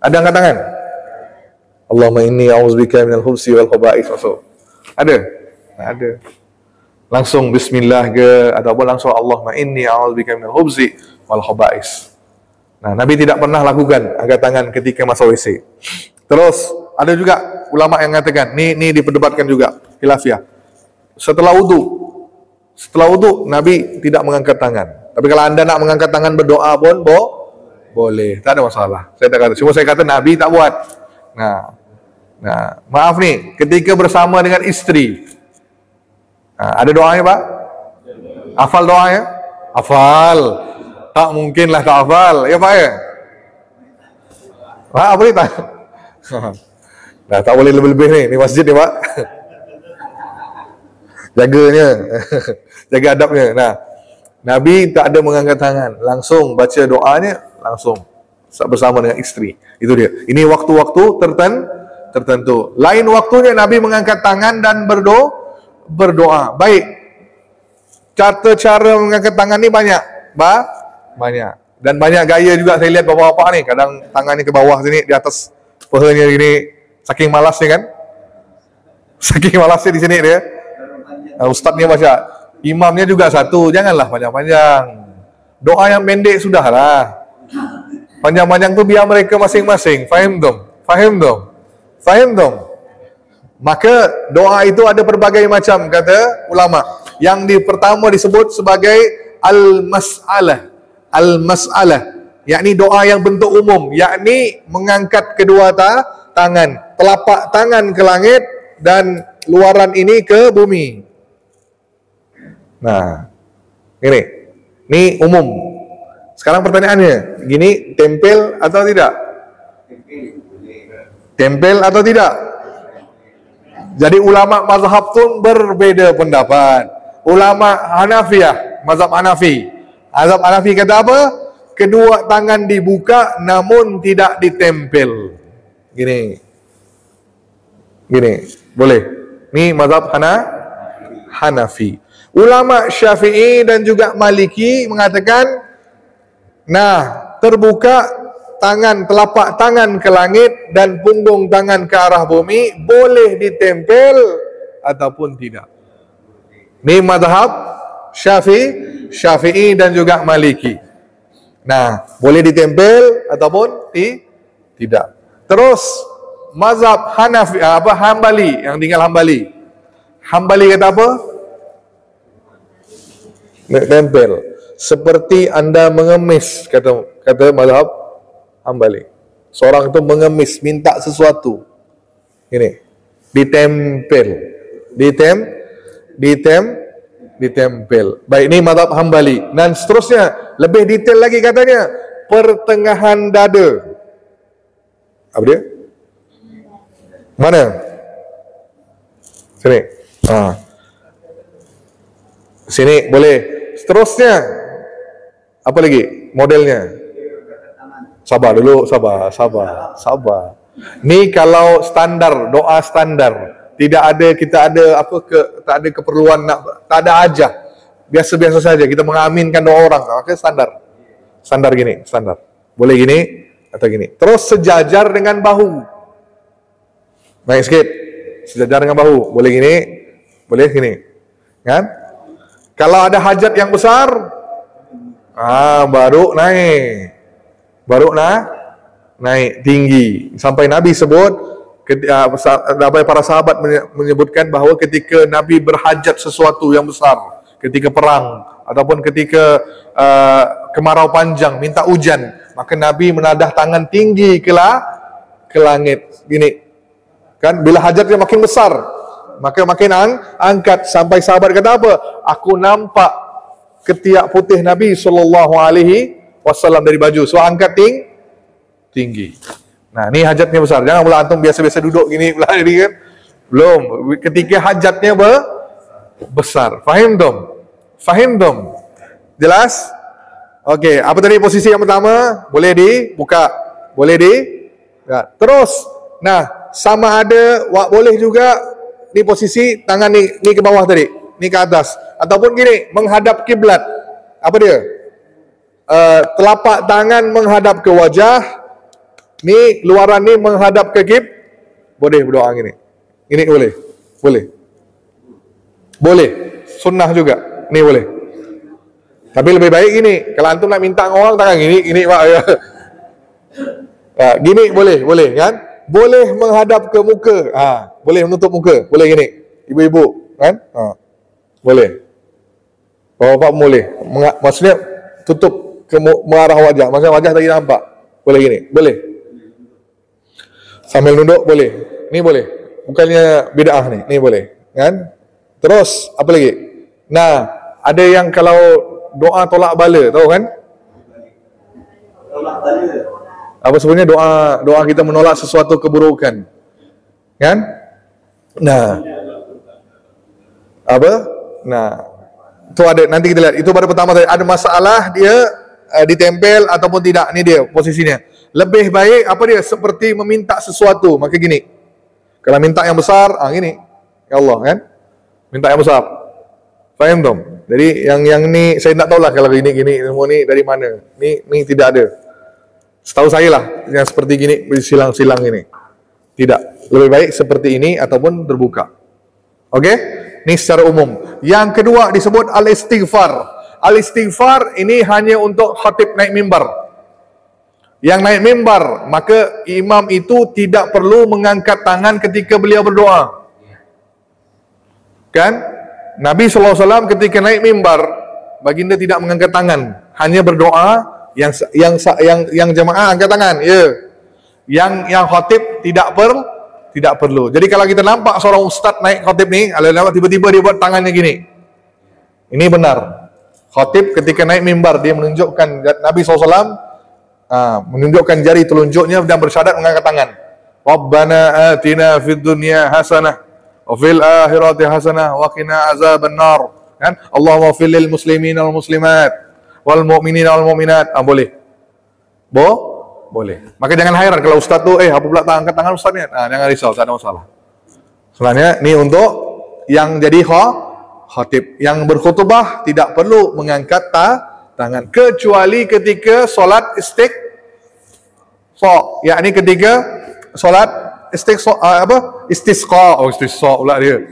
Ada angkat tangan? Allahumma inni a'udzubika minal khubsi wal khaba'is. Masuk. Ada? Ada. Langsung bismillah ke, ataupun langsung Allahumma inni a'udzubika minal khubsi wal khaba'is. Nah, Nabi tidak pernah lakukan angkat tangan ketika masuk WC. Terus ada juga ulama yang mengatakan, ni diperdebatkan juga, khilafiyah. Setelah wudu Nabi tidak mengangkat tangan. Tapi kalau anda nak mengangkat tangan berdoa pun boleh, tak ada masalah. Saya tak kata, cuma saya kata Nabi tak buat. Nah, maaf nih, ketika bersama dengan isteri, ada doanya Pak? Hafal doanya? Hafal. Tak mungkinlah tak hafal, ya Pak ya? Pak, apa ni tak? Nah, tak boleh lebih-lebih ni masjid ni Pak. Jaganya, jaga adabnya. Nah, Nabi tak ada mengangkat tangan, langsung baca doanya, langsung bersama dengan isteri. Itu dia. Ini waktu-waktu tertentu. Lain waktunya Nabi mengangkat tangan dan berdoa. Baik. Cara mengangkat tangan ni banyak. Banyak. Dan banyak gaya juga saya lihat bapak-bapak ni. Kadang tangannya ke bawah sini, di atas pahanya gini. Saking malasnya kan? Saking malasnya di sini dia. Ustaznya baca. Imamnya juga satu. Janganlah panjang-panjang. Doa yang pendek sudahlah. Panjang-panjang tu biar mereka masing-masing. Faham dong? Maka doa itu ada berbagai macam, kata ulama. Yang pertama disebut sebagai al-mas'alah, yakni doa yang bentuk umum, yakni mengangkat kedua tangan, telapak tangan ke langit dan luaran ini ke bumi. Nah, ini umum. Sekarang pertanyaannya, gini tempel atau tidak? Tempel atau tidak? Jadi ulama mazhab pun berbeza pendapat. Ulama Hanafiyah, mazhab Hanafi. Mazhab Hanafi kata apa? Kedua tangan dibuka namun tidak ditempel. Gini. Boleh. Ini mazhab Hanafi. Ulama Syafi'i dan juga Maliki mengatakan, nah, terbuka tangan, telapak tangan ke langit dan punggung tangan ke arah bumi, boleh ditempel ataupun tidak. Ini mazhab Syafi'i dan juga Maliki. Nah, boleh ditempel ataupun tidak. Terus mazhab Hambali, yang tinggal Hambali. Hambali kata apa? Tempel. Seperti anda mengemis, kata mazhab Hambali. Seorang itu mengemis, minta sesuatu. Ini ditempel. Baik, ini mazhab Hambali. Dan seterusnya, lebih detail lagi katanya, pertengahan dada. Apa dia? Mana? Sini. Sini boleh. Seterusnya apa lagi modelnya? Sabar dulu, sabar. Ni kalau standar, doa standar. Tidak ada, tak ada keperluan tak ada hajah. Biasa-biasa saja kita mengaminkan doa orang. Oke, standar. Standar gini, standar. Boleh gini atau gini. Terus sejajar dengan bahu. Naik sikit. Sejajar dengan bahu. Boleh gini, boleh gini. Kan? Kalau ada hajat yang besar, baru naik. Naik tinggi. Sampai Nabi sebut, para sahabat menyebutkan bahawa ketika Nabi berhajat sesuatu yang besar, ketika perang ataupun ketika kemarau panjang, minta hujan, maka Nabi menadah tangan tinggi ke langit. Gini. Kan bila hajatnya makin besar, maka makin angkat, sampai sahabat kata apa? Aku nampak ketiak putih Nabi SAW dari baju. So angkat tinggi. Nah, ni hajatnya besar. Jangan pula antum biasa-biasa duduk gini pula jadi kan. Belum. Ketika hajatnya besar. Fahim dom? Jelas? Okey, apa tadi posisi yang pertama? Boleh dibuka. Ya. Terus, nah, sama ada boleh juga ni posisi tangan ni ke bawah tadi, ni ke atas, ataupun gini menghadap kiblat. Apa dia? Telapak tangan menghadap ke wajah. Ni luaran ni menghadap ke boleh berdoa gini. Ini boleh. Sunnah juga. Ni boleh. Tapi lebih baik gini. Kalau antum nak minta orang tangan gini Pak ya. Gini boleh kan? Boleh menghadap ke muka. Boleh menutup muka. Boleh gini. Ibu-ibu kan? Boleh. Bapak boleh. Maksudnya tutup ke mengarah wajah. Maksudnya wajah tadi nampak. Boleh gini. Boleh. Sambil duduk boleh. Ni boleh. Bukannya bid'ah ni. Ni boleh. Kan? Terus apa lagi? Nah, ada yang kalau doa tolak bala, tahu kan? Tolak bala. Apa sebenarnya doa kita menolak sesuatu keburukan. Kan? Nah. Apa? Nah. Itu ada, nanti kita lihat. Itu pada pertama tadi ada masalah dia ditempel ataupun tidak. Ni dia posisinya. Lebih baik apa dia? Seperti meminta sesuatu. Maka gini. Kalau minta yang besar, gini. Ya Allah kan? Minta yang besar. Faham dong? Jadi yang ni saya tak tahulah kalau gini semua ni dari mana. Ni tidak ada. Setahu saya lah yang seperti gini silang-silang ini. Tidak. Lebih baik seperti ini ataupun terbuka. Okey? Ni secara umum. Yang kedua disebut al-istighfar. Al-istighfar ini hanya untuk khatib naik mimbar. Yang naik mimbar, maka imam itu tidak perlu mengangkat tangan ketika beliau berdoa. Kan? Nabi SAW ketika naik mimbar, baginda tidak mengangkat tangan, hanya berdoa. Yang jemaah angkat tangan, ya. Yang khatib tidak perlu. Jadi kalau kita nampak seorang ustaz naik khatib ni, tiba-tiba dia buat tangannya gini. Ini benar. Khatib ketika naik mimbar dia menunjukkan Nabi SAW menunjukkan jari telunjuknya dan bersyahadat mengangkat tangan. Rabbana atina fid dunya hasanah wa fil akhirati hasanah wa qina azaban nar. Kan? Allahumma fil lil muslimin wal muslimat wal mu'minin wal mu'minat. Boleh. Boleh. Maka jangan heran kalau ustaz tu apa pula tak angkat tangan ustaz ni. Jangan risau, tak ada masalah. Sebenarnya ni untuk yang jadi khatib, yang berkhutbah tidak perlu mengangkat tangan kecuali ketika solat yakni ketika solat istisqa pula dia.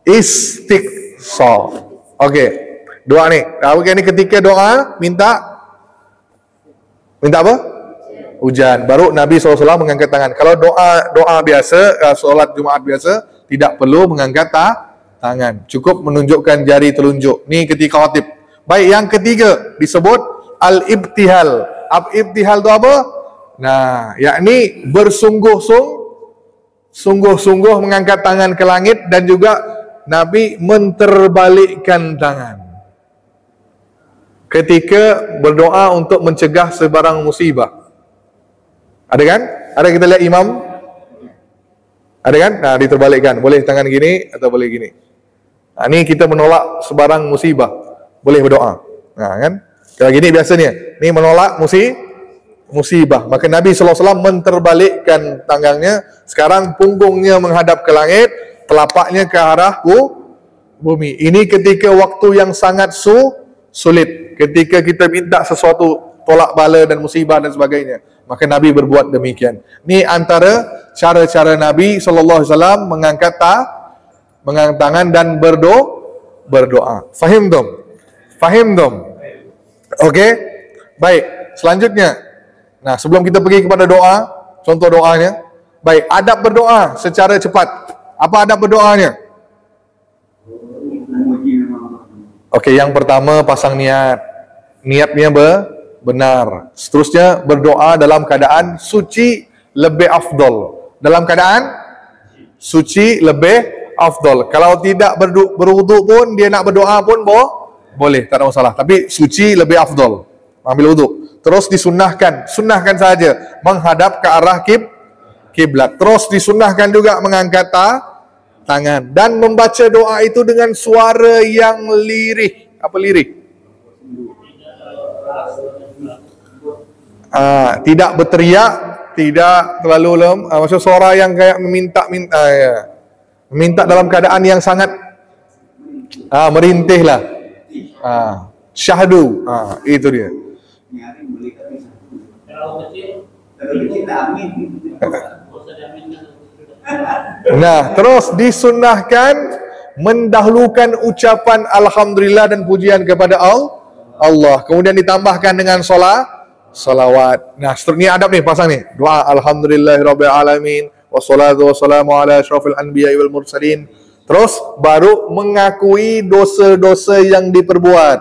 Istiqsa. Okey. Doa ni. Okey, ni ketika doa minta apa? Hujan. Baru Nabi SAW mengangkat tangan. Kalau doa biasa, solat Jumaat biasa, tidak perlu mengangkat tangan. Cukup menunjukkan jari telunjuk. Ni ketika khatib. Baik, yang ketiga disebut al-ibtihal. Ibtihal tu apa? Nah, yakni bersungguh-sungguh mengangkat tangan ke langit dan juga Nabi menterbalikkan tangan. ketika berdoa untuk mencegah sebarang musibah. Ada kan? Ada kita lihat imam? Ada kan? Nah, diterbalikkan. Boleh tangan gini atau boleh gini. Nah, ini kita menolak sebarang musibah. Boleh berdoa. Nah, kan? Kalau gini biasanya. Ini menolak musibah. Maka Nabi SAW menterbalikkan tangannya. Sekarang punggungnya menghadap ke langit, telapaknya ke arah bumi. Ini ketika waktu yang sangat sulit. Ketika kita minta sesuatu, tolak bala dan musibah dan sebagainya. Maka Nabi berbuat demikian. Ini antara cara-cara Nabi SAW mengangkat tangan dan berdoa. Fahim dom? Fahim dom? Okey? Baik, selanjutnya. Nah, sebelum kita pergi kepada doa, contoh doanya. Baik, adab berdoa secara cepat. Apa adab berdoanya? Okey, yang pertama pasang niat. Niatnya benar. Seterusnya berdoa dalam keadaan suci lebih afdal. Dalam keadaan suci lebih afdal. Kalau tidak berwuduk pun dia nak berdoa pun boleh, tak ada masalah. Tapi suci lebih afdal. Ambil wuduk. Terus disunnahkan saja menghadap ke arah kiblat. Terus disunnahkan juga mengangkat tangan dan membaca doa itu dengan suara yang lirih. Apa lirih? Tidak berteriak, tidak terlalu maksud suara yang kayak meminta ya. Meminta dalam keadaan yang sangat merintih lah. Syahdu. Itu dia. Nah, terus disunnahkan mendahulukan ucapan alhamdulillah dan pujian kepada Allah. Kemudian ditambahkan dengan salawat. Nah, seterusnya adab nih, pasang nih. Doa alhamdulillahirabbil alamin wassalatu wassalamu ala asyrafil anbiya'i wal mursalin. Terus baru mengakui dosa-dosa yang diperbuat.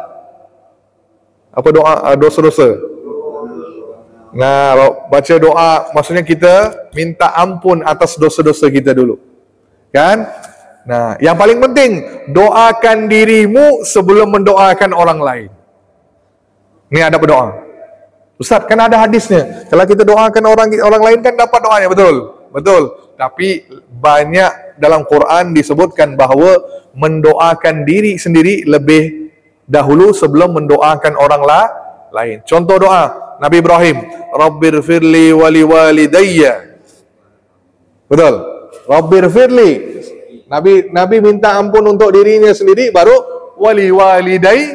Apa doa dosa-dosa? Nah, baca doa maksudnya kita minta ampun atas dosa-dosa kita dulu. Kan? Nah, yang paling penting, doakan dirimu sebelum mendoakan orang lain. Ini ada berdoa. Ustaz, kan ada hadisnya. Kalau kita doakan orang lain kan dapat doanya, betul? Betul. Tapi banyak dalam Quran disebutkan bahawa mendoakan diri sendiri lebih dahulu sebelum mendoakan orang lain. Contoh doa Nabi Ibrahim, Rabbirfirli wali walidayya. Betul? Rabbirfirli. Nabi minta ampun untuk dirinya sendiri, baru wali walidai,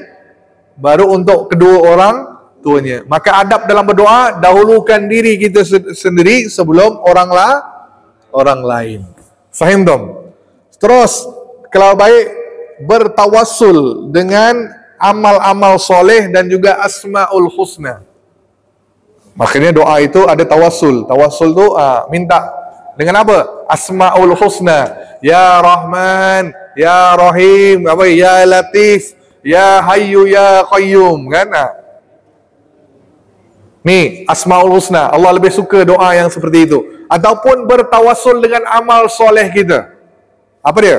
baru untuk kedua orang tuanya. Maka adab dalam berdoa, dahulukan diri kita sendiri sebelum orang lain. Fahim dong? Terus kalau baik, bertawassul dengan amal-amal soleh dan juga asmaul husna. Makanya doa itu ada tawassul. Tawassul tu minta dengan apa? Asmaul husna. Ya Rahman, Ya Rahim, apa? Ya Latif, Ya Hayyu, Ya Qayyum, kan? Ni asmaul husna. Allah lebih suka doa yang seperti itu. Ataupun bertawassul dengan amal soleh kita. Apa dia?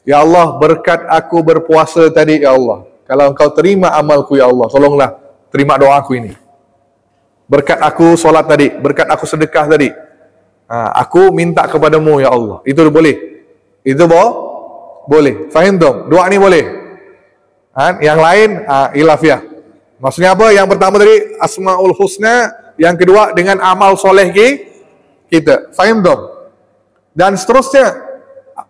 Ya Allah, berkat aku berpuasa tadi, ya Allah. Kalau engkau terima amalku, ya Allah, tolonglah terima doaku ini. Berkat aku solat tadi, berkat aku sedekah tadi, aku minta kepadamu, ya Allah. Itu boleh. Itu boleh. Fahim dong? Doa ni boleh. Yang lain ilafiyah. Maksudnya apa? Yang pertama tadi asmaul husna, yang kedua dengan amal soleh kita. Fahim dong? Dan seterusnya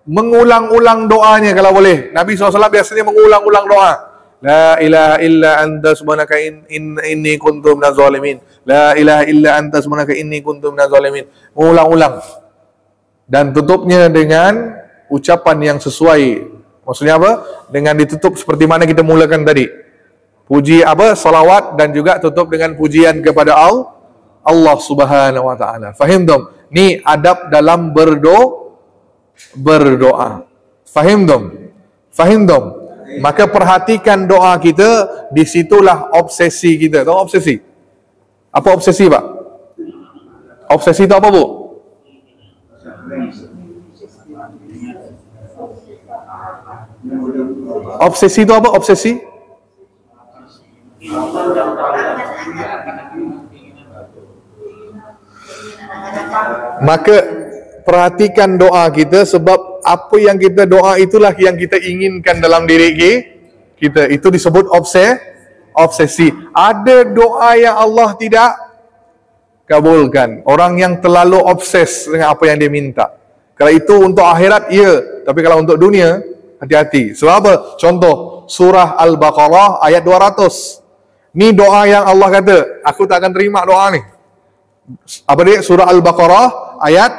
mengulang-ulang doanya kalau boleh. Nabi SAW biasanya mengulang-ulang doa. La ilaha illa anta subhanaka inni kuntu minaz zalimin. La ilaha illa anta subhanaka inni kuntu minaz zalimin. Mengulang-ulang. Dan tutupnya dengan ucapan yang sesuai. Maksudnya apa? Dengan ditutup seperti mana kita mulakan tadi. Puji apa? Salawat, dan juga tutup dengan pujian kepada Allah Subhanahu wa taala. Fahim dong? Ni adab dalam berdoa. Fahim dong? Fahim dong? Maka perhatikan doa kita, disitulah obsesi kita. Tahu obsesi? Apa obsesi, Pak? Obsesi itu apa, Bu? Obsesi itu apa? Obsesi? Maka perhatikan doa kita, sebab apa yang kita doa itulah yang kita inginkan dalam diri kita. Itu disebut obsesi. Ada doa yang Allah tidak kabulkan. Orang yang terlalu obses dengan apa yang dia minta. Kalau itu untuk akhirat, ya. Tapi kalau untuk dunia, hati-hati. Sebab apa? Contoh, surah Al-Baqarah ayat 200. Ni doa yang Allah kata, aku tak akan terima doa ni. Apa dia? Surah Al-Baqarah ayat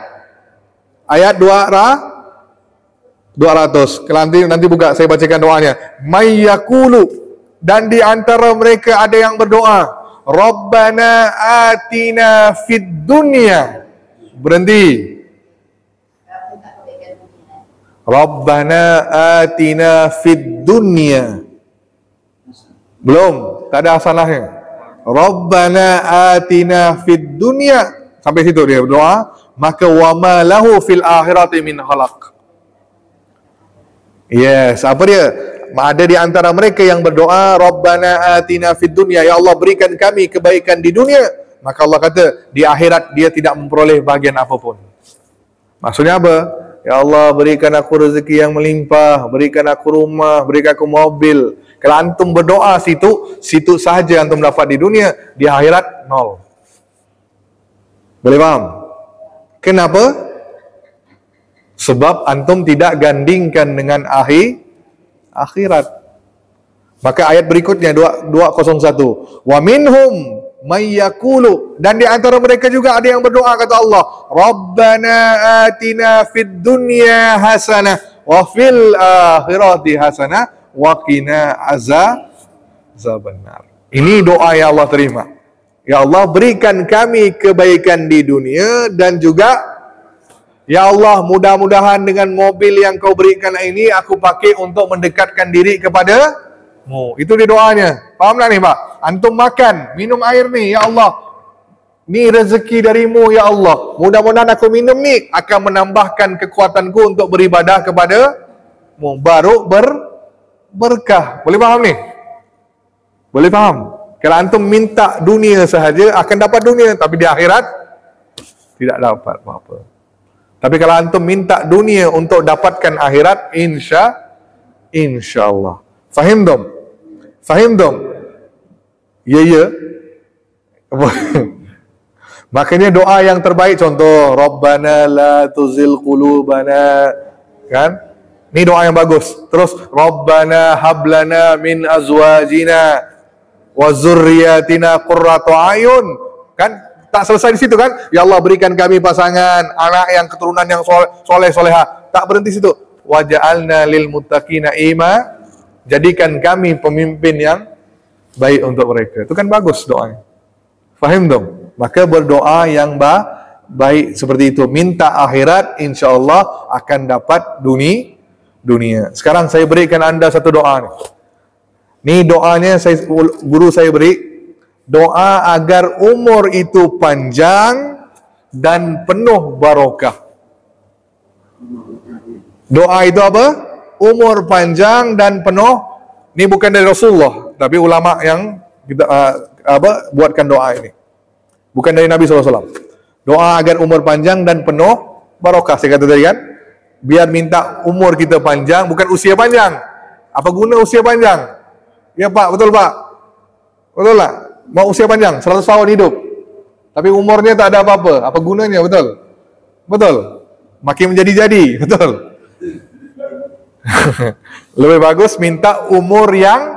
200. Kalau nanti buka, saya bacakan doanya. May yaqulu, dan di antara mereka ada yang berdoa, Rabbana atina fid dunya. Berhenti. Rabbana atina fid dunya. Belum, tak ada asalahnya. Rabbana atina fid dunya. Sampai situ dia berdoa. Maka wa ma lahu fil akhirati min khalaq. Yes, apa dia? Ada di antara mereka yang berdoa, Rabbana atina fid dunya, ya Allah berikan kami kebaikan di dunia. Maka Allah kata, di akhirat dia tidak memperoleh bahagian apapun. Maksudnya apa? Ya Allah berikan aku rezeki yang melimpah, berikan aku rumah, berikan aku mobil. Kalau antum berdoa situ sahaja antum dapat di dunia, di akhirat nol. Boleh faham? Kenapa? Sebab antum tidak gandingkan dengan akhirat. Maka ayat berikutnya 201. Wa minhum may yaqulu, dan di antara mereka juga ada yang berdoa, kata Allah, Rabbana atina fid dunya hasanah wa fil akhirati hasanah wa qina azabannar. Ini doa yang Allah terima. Ya Allah berikan kami kebaikan di dunia, dan juga ya Allah mudah-mudahan dengan mobil yang kau berikan ini aku pakai untuk mendekatkan diri kepadamu. Itu dia doanya. Faham tak ni Pak? Antum makan, minum air ni, ya Allah, ni rezeki darimu ya Allah. Mudah-mudahan aku minum ni akan menambahkan kekuatanku untuk beribadah kepadamu. Baru berkah. Boleh faham ni? Boleh faham? Kalau antum minta dunia sahaja akan dapat dunia, tapi di akhirat tidak dapat apa-apa. Tapi kalau antum minta dunia untuk dapatkan akhirat, insya-Allah. Fahim dong? Fahim dong? Ya. Makanya doa yang terbaik, contoh, Rabbana la tuzil qulubana, kan? Ini doa yang bagus. Terus, Rabbana hablana min azwajina wa zurriyatina qurrata ayun. Kan? Tak selesai di situ kan? Ya Allah berikan kami pasangan, anak yang keturunan yang soleh-soleha. Tak berhenti situ. Waja'alna lil muttaqina ima. Jadikan kami pemimpin yang baik untuk mereka. Itu kan bagus doanya. Fahim dong? Maka berdoa yang baik seperti itu. Minta akhirat, insya-Allah akan dapat dunia. Sekarang saya berikan anda satu doa ni. Ni doanya guru saya beri. Doa agar umur itu panjang dan penuh barokah. Doa itu apa? Umur panjang dan penuh. Ini bukan dari Rasulullah, tapi ulama yang kita buatkan doa ini. Bukan dari Nabi SAW. Doa agar umur panjang dan penuh barokah. Saya kata tadi kan, biar minta umur kita panjang, bukan usia panjang. Apa guna usia panjang? Ya Pak, betul Pak? Betul tak? Mau usia panjang, 100 tahun hidup, tapi umurnya tak ada apa-apa. Apa gunanya? Betul? Betul? Makin menjadi-jadi, betul? Lebih bagus minta umur yang,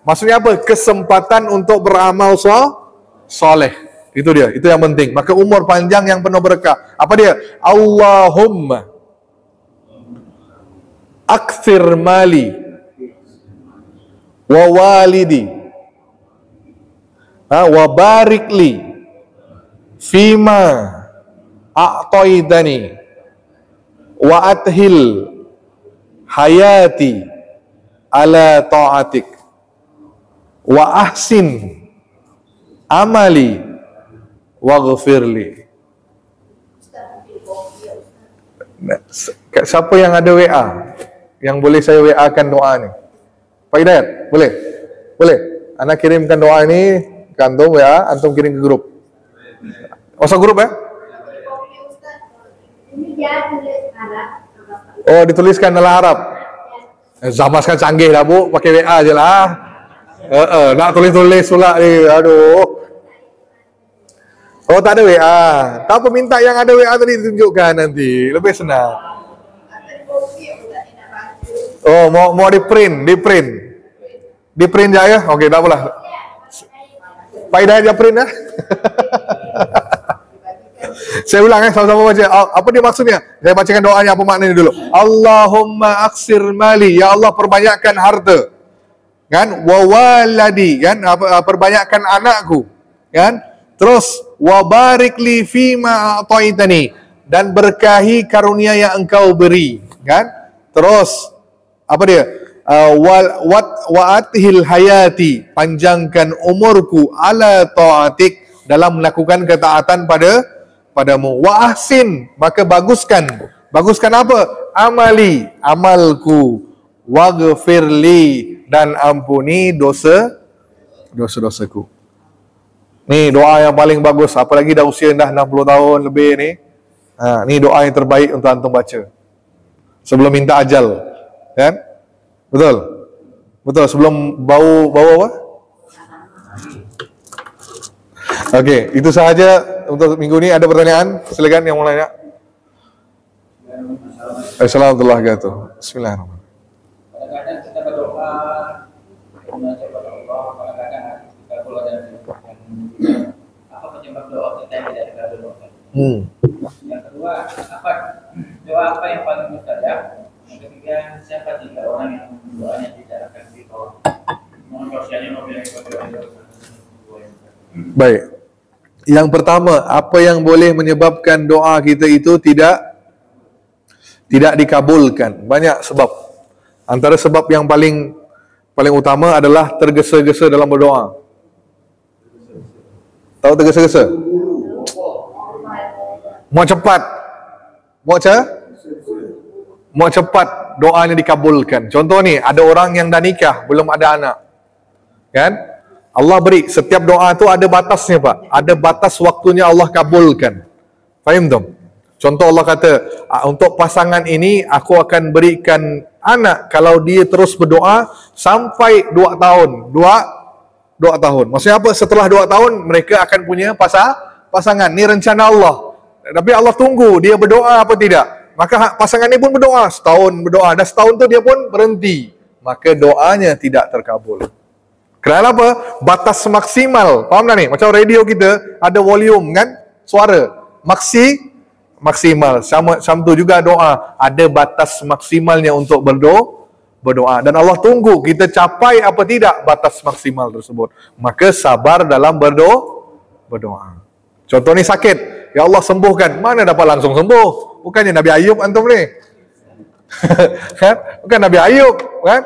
maksudnya apa? Kesempatan untuk beramal soleh. Itu dia, itu yang penting. Maka umur panjang yang penuh berkah. Apa dia? Allahumma akthir mali wa walidi wa barik li fima a'taidani wa athil hayati ala ta'atik wa ahsin amali waghfirli. Siapa yang ada WA yang boleh saya WA kan doa ni? Pak Hidayat, boleh? Boleh? Ana kirimkan doa ini ke antum ya, antum kirim ke grup. Masuk grup ya? Ini dia tulis Arab. Oh, dituliskan dalam Arab. Zaman sekarang canggih dah bu, pakai WA je lah. Nak tulis-tulis pula ni, aduh. Oh, tak ada WA. Tak apa, minta yang ada WA tadi ditunjukkan nanti, lebih senang. Oh, mau di print je ya? Okey, tak apalah. Pak Hidayat dia print ya. Saya ulang sama-sama baca. Apa dia maksudnya? Saya bacakan doanya, apa maknanya dulu. Allahumma aksir mali, ya Allah perbanyakkan harta. Kan? Wa waladi, kan? Perbanyakkan anakku. Kan? Terus wa barik li fima a'taitani, dan berkahi karunia yang engkau beri. Kan? Terus apa dia? Wa athil hayati, panjangkan umurku ala ta'atik, dalam melakukan ketaatan padamu. Wa ahsin, maka baguskan apa? Amali, amalku. Waghfirli, dan ampuni dosa-dosaku. Ni doa yang paling bagus, apalagi dah usia dah 60 tahun lebih ni. Ni doa yang terbaik untuk antum baca sebelum minta ajal, kan? Betul, sebelum bau apa? Okey, itu sahaja untuk minggu ni. Ada pertanyaan? Silakan yang mau tanya. Assalamualaikum warahmatullahi wabarakatuh. Bismillahirrahmanirrahim. Kadang-kadang kita berdoa mengajak kepada Allah, kadang-kadang kita pula dan apa penyebab doa kita yang tidak dikabulkan. Yang kedua, doa apa yang paling mustajab? Yang ketiga, siapa tiga orang yang doanya tidak akan ditolak? Mohon sosialnya mobil yang Baik. Yang pertama, apa yang boleh menyebabkan doa kita itu tidak dikabulkan? Banyak sebab. Antara sebab yang paling utama adalah tergesa-gesa dalam berdoa. Tahu tergesa-gesa? Mau cepat doanya dikabulkan. Contoh ni, ada orang yang dah nikah, belum ada anak. Kan? Allah beri, setiap doa tu ada batasnya Pak. Ada batas waktunya Allah kabulkan. Faham tak? Contoh Allah kata, untuk pasangan ini aku akan berikan anak kalau dia terus berdoa sampai 2 tahun. 2 tahun. Maksudnya apa? Setelah 2 tahun mereka akan punya pasangan. Ni rencana Allah. Tapi Allah tunggu dia berdoa apa tidak. Maka pasangan ni pun berdoa, setahun berdoa, dah setahun tu dia pun berhenti. Maka doanya tidak terkabul. Kerana apa? Batas maksimal. Faham tak ni? Macam radio kita ada volume kan? Suara maksimal. Sama tu juga doa. Ada batas maksimalnya untuk berdoa. Dan Allah tunggu kita capai apa tidak batas maksimal tersebut. Maka sabar dalam berdoa. Contoh ni sakit. Ya Allah sembuhkan. Mana dapat langsung sembuh? Bukannya Nabi Ayub antum ni. Kan? Bukan Nabi Ayub. Kan?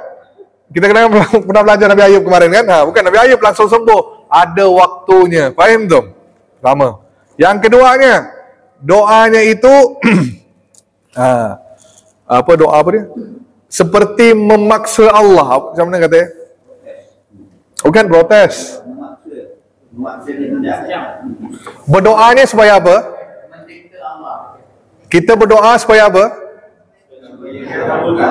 Kita pernah belajar Nabi Ayub kemarin kan? Bukan Nabi Ayub langsung sembuh. Ada waktunya. Faham tu? Pertama. Yang keduanya, doanya itu doa apa dia? Seperti memaksa Allah. Macam mana katanya? Bukan protes. Berdoanya supaya apa? Kita berdoa supaya apa?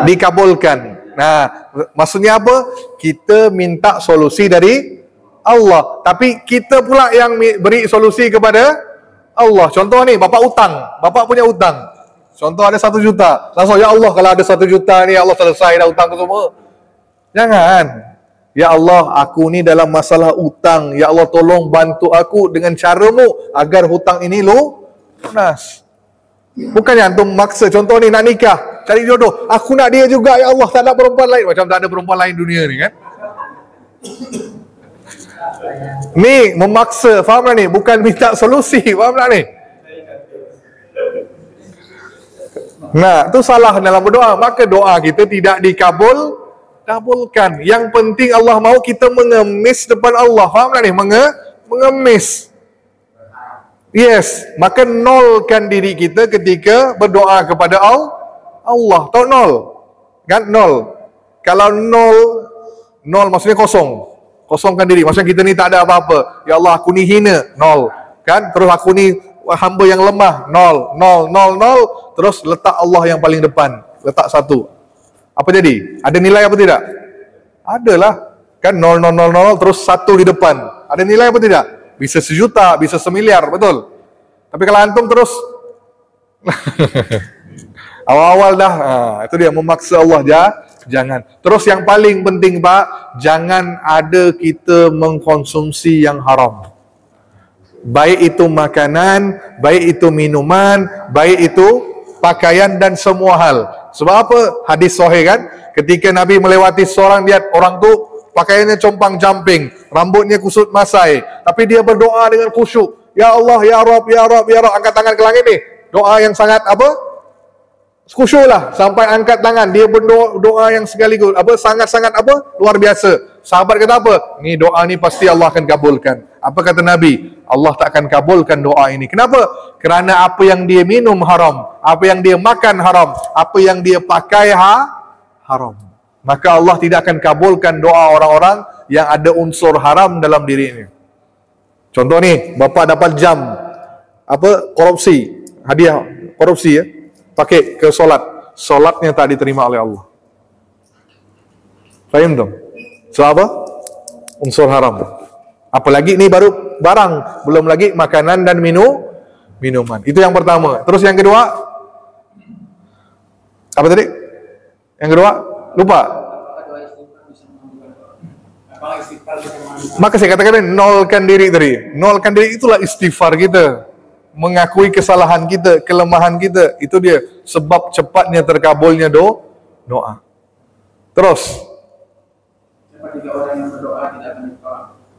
Dikabulkan. Nah, maksudnya apa? Kita minta solusi dari Allah, tapi kita pula yang beri solusi kepada Allah. Contoh ni, bapak punya hutang. Contoh ada 1 juta. Langsung, ya Allah kalau ada 1 juta ni, Allah selesai dah hutang tu semua. Jangan. Ya Allah, aku ni dalam masalah hutang. Ya Allah tolong bantu aku dengan caramu agar hutang ini lunas. Bukannya antum maksa. Contoh ni nak nikah, cari jodoh. Aku nak dia juga, ya Allah, tak ada perempuan lain. Macam tak ada perempuan lain dunia ni kan. Ni memaksa, faham tak ni? Bukan minta solusi, faham tak ni? Nah, tu salah dalam berdoa. Maka doa kita tidak dikabulkan. Yang penting Allah mau kita mengemis depan Allah. Faham tak ni? Mengemis. Yes, maka nolkan diri kita ketika berdoa kepada Allah. Tahu nol? Kan nol. Kalau nol maksudnya kosong. Kosongkan diri. Maksudnya kita ni tak ada apa-apa. Ya Allah, aku ni hina, 0. Kan? Terus aku ni hamba yang lemah, 0, 0, 0, 0. Terus letak Allah yang paling depan. Letak 1. Apa jadi? Ada nilai apa tidak? Adalah. Kan 0, 0, 0, 0, terus 1 di depan. Ada nilai apa tidak? Bisa 1.000.000, bisa 1.000.000.000, betul? Tapi kalau antum terus awal-awal dah, itu dia memaksa Allah, jangan. Terus yang paling penting Pak, jangan ada kita mengkonsumsi yang haram. Baik itu makanan, baik itu minuman, baik itu pakaian dan semua hal. Sebab apa? Hadis sahih kan? Ketika Nabi melewati seorang, lihat orang tu pakaiannya compang-camping, rambutnya kusut masai, tapi dia berdoa dengan khusyuk. Ya Allah, ya Rabb, ya Rabb, ya Rabb, angkat tangan ke langit ni. Doa yang sangat apa? Khusyuk lah, sampai angkat tangan. Dia berdoa yang sekaligus apa, sangat-sangat apa? Luar biasa. Sahabat kata apa? Ni doa ni pasti Allah akan kabulkan. Apa kata Nabi? Allah tak akan kabulkan doa ini. Kenapa? Kerana apa yang dia minum haram, apa yang dia makan haram, apa yang dia pakai haram. Maka Allah tidak akan kabulkan doa orang-orang yang ada unsur haram dalam dirinya. Contoh ni, bapa dapat jam apa, korupsi, hadiah korupsi ya, pakai ke solat, solatnya tak diterima oleh Allah. Faham tak? So apa? Unsur haram. Apalagi ini baru barang, belum lagi makanan dan minuman. Itu yang pertama. Terus yang kedua, apa tadi? Yang kedua, lupa. Maka saya katakan nolkan diri tadi. Nolkan diri itulah istighfar kita. Mengakui kesalahan kita, kelemahan kita. Itu dia sebab cepatnya terkabulnya doa. Terus.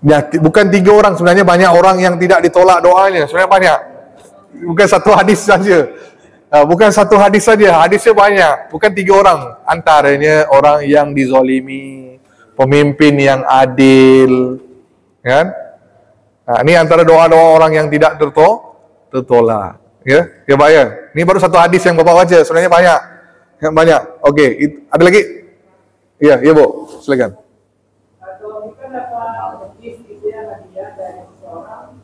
Ya, bukan 3 orang, sebenarnya banyak orang yang tidak ditolak doanya. Sebenarnya banyak. Bukan satu hadis saja. Bukan satu hadis saja, hadisnya banyak. Bukan 3 orang. Antaranya orang yang dizalimi, pemimpin yang adil, kan? Nah, ini antara doa-doa orang yang tidak tertolak, ya, ya Pak ya. Ini baru satu hadis yang Bapak baca, sebenarnya banyak, banyak. Oke, ada lagi? Iya, iya Bu, silakan. Kalau kita dapat gift gitu ya, hadiah dari seseorang,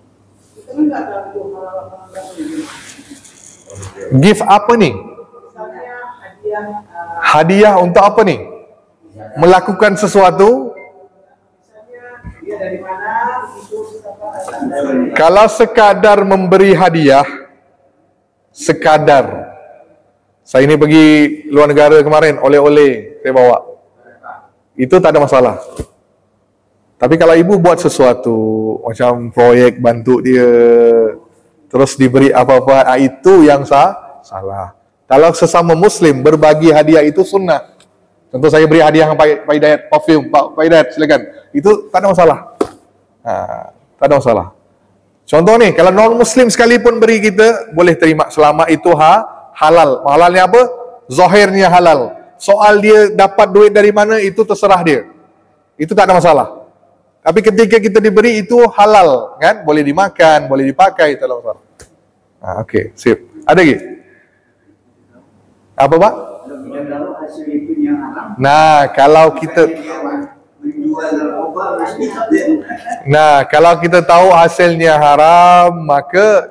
itu kan nggak tahu halal apa enggak. Gift apa nih? Misalnya hadiah. Hadiah untuk apa nih? Melakukan sesuatu. Dia dari mana itu apa? Kalau sekadar memberi hadiah, sekadar. Saya ini pergi luar negara kemarin, oleh-oleh saya bawa. Itu tak ada masalah. Tapi kalau ibu buat sesuatu macam proyek bantu dia, terus diberi apa-apa, itu yang salah. Kalau sesama Muslim berbagi hadiah itu sunnah. Contoh saya beri hadiah Pak Hidayat parfum, Pak Hidayat silakan. Itu tak ada masalah. Tak ada masalah. Contoh nih, kalau non Muslim sekalipun beri kita boleh terima selama itu halal. Halalnya apa? Zahirnya halal. Soal dia dapat duit dari mana itu terserah dia. Itu tak ada masalah. Tapi ketika kita diberi itu halal, kan? Boleh dimakan, boleh dipakai, tak ada masalah. Okey, sip. Ada lagi? Apa Pak? Nah, kalau kita kalau kita tahu hasilnya haram, maka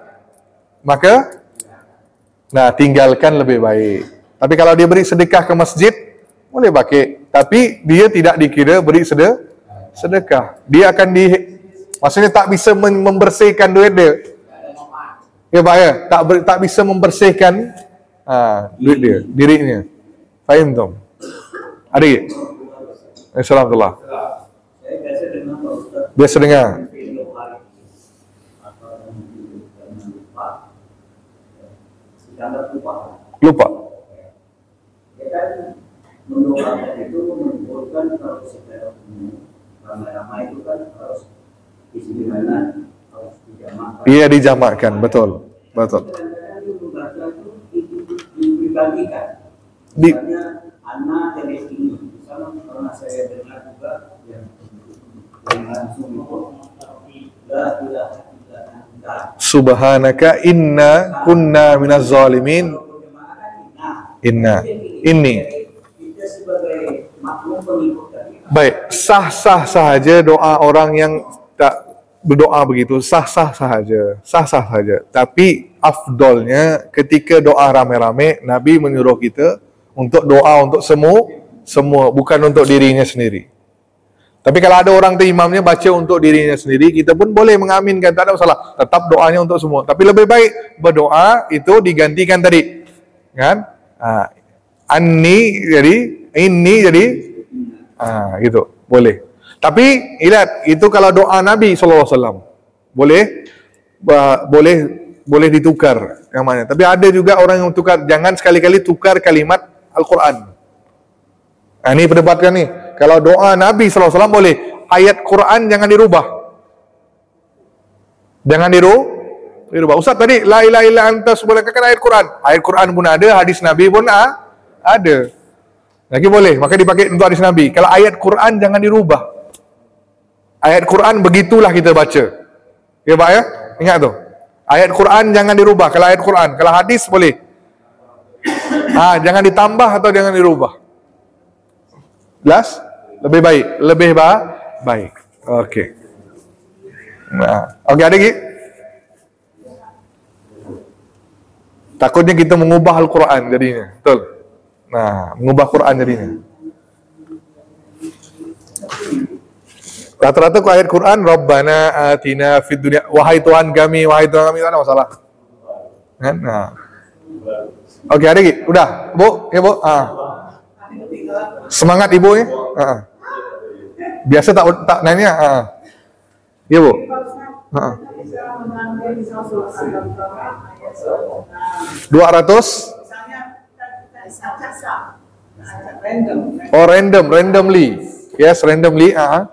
tinggalkan lebih baik. Tapi kalau dia beri sedekah ke masjid, boleh pakai. Tapi dia tidak dikira beri sedekah. Dia akan maksudnya tak bisa membersihkan duit dia. Ya Pak ya, tak bisa membersihkan duit dia, dirinya. Faham tak? Ada lagi? Assalamualaikum. Biasa dengar. Lupa. Mendoakan itu mengumpulkan kalau secara umum ramai-ramai itu kan harus istimewa, harus dijamakan. Iya dijamakan, betul, betul. Dibagikan. Misalnya anak dari ini, misalnya pernah saya dengar juga yang langsung tidak. Subhanaka inna kunna minaz zalimin. Inni kita sebagai makhluk pengikut tadi Baik, sah-sah sahaja doa orang yang tak berdoa begitu, sah-sah sahaja, sah-sah sahaja. Tapi afdolnya ketika doa rame-rame, Nabi menyuruh kita untuk doa untuk semua, bukan untuk dirinya sendiri. Tapi kalau ada orang tu imamnya baca untuk dirinya sendiri, kita pun boleh mengaminkan, tak ada masalah. Tetap doanya untuk semua. Tapi lebih baik berdoa itu digantikan tadi, kan? Anni jadi, ini jadi, gitu, boleh. Tapi ingat, itu kalau doa Nabi SAW boleh ditukar yang mana. Tapi ada juga orang yang tukar. Jangan sekali-kali tukar kalimat Al-Quran. Ini perdebatkan nih. Kalau doa Nabi SAW boleh, ayat Quran jangan dirubah. Jangan dirubah. Ustaz tadi la ilaha illa anta subhanaka kan ayat Quran. Ayat Quran pun ada, hadis Nabi pun ada. Lagi boleh, maka dipakai untuk hadis Nabi. Kalau ayat Quran jangan dirubah. Ayat Quran begitulah kita baca. Ya Pak ya? Ingat tu. Ayat Quran jangan dirubah. Kalau ayat Quran, kalau hadis boleh. Jangan ditambah atau jangan dirubah. Jelas? Lebih baik, baik. Okey. Okey, ada lagi? Takutnya kita mengubah Al-Quran jadinya. Betul? Mengubah Quran jadinya. Rata-rata ku ayat Quran, Rabbana atina fid dunya, wahai Tuhan kami, tak ada masalah. Kan? Okey, ada lagi? Udah? Bu? Ya, Bu? Semangat ibu ya? Biasa tak nanya? Ya Bu? Bisa mengambil misalnya 200? misalnya kita random. Oh, randomly. Yes, randomly. Kita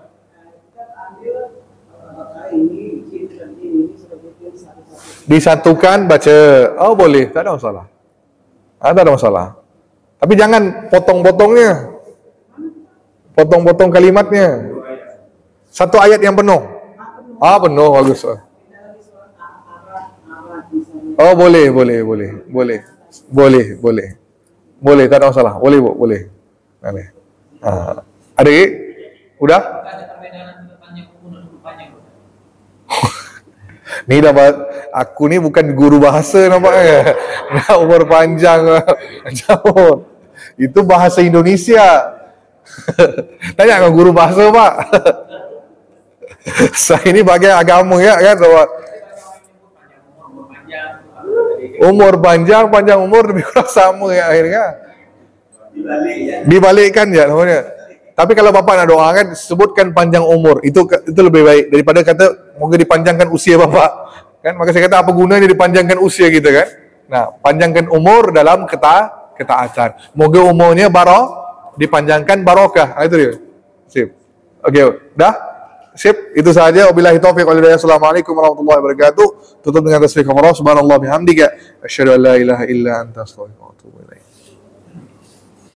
ambil ini Disatukan baca. Oh, boleh. Tak ada masalah. Tak ada masalah. Tapi jangan potong-potongnya. Potong-potong kalimatnya. Satu ayat yang penuh. Penuh, bagus. Oh, boleh. Boleh, tak ada masalah. Boleh, Bu, boleh. Ada lagi? Udah? Ada perbedaan panjang umur dan panjang. Ni dapat, aku ni bukan guru bahasa nampaknya. Nak umur panjang. Jauh. Itu bahasa Indonesia. Tanya dengan guru bahasa, Pak. Saya ini bagian agama ya kan. Umur panjang umur lebih kurang sama ya akhirnya. Dibalikkan ya namanya. Tapi kalau Bapak nak doakan, sebutkan panjang umur. Itu lebih baik daripada kata moga dipanjangkan usia Bapak. Kan maka saya kata apa gunanya dipanjangkan usia kita kan? Nah, panjangkan umur dalam ketaatan. Moga umurnya dipanjangkan barokah. Itu dia. Sip. Okey, dah? Sip. Itu sahaja. Wabillahi taufiq wal hidayah. Assalamualaikum warahmatullahi wabarakatuh. Tutup dengan tasbih kafarah. Subhanallah bihamdika asyhadu an la ilaha illa anta astaghfiruka wa atubu ilaik.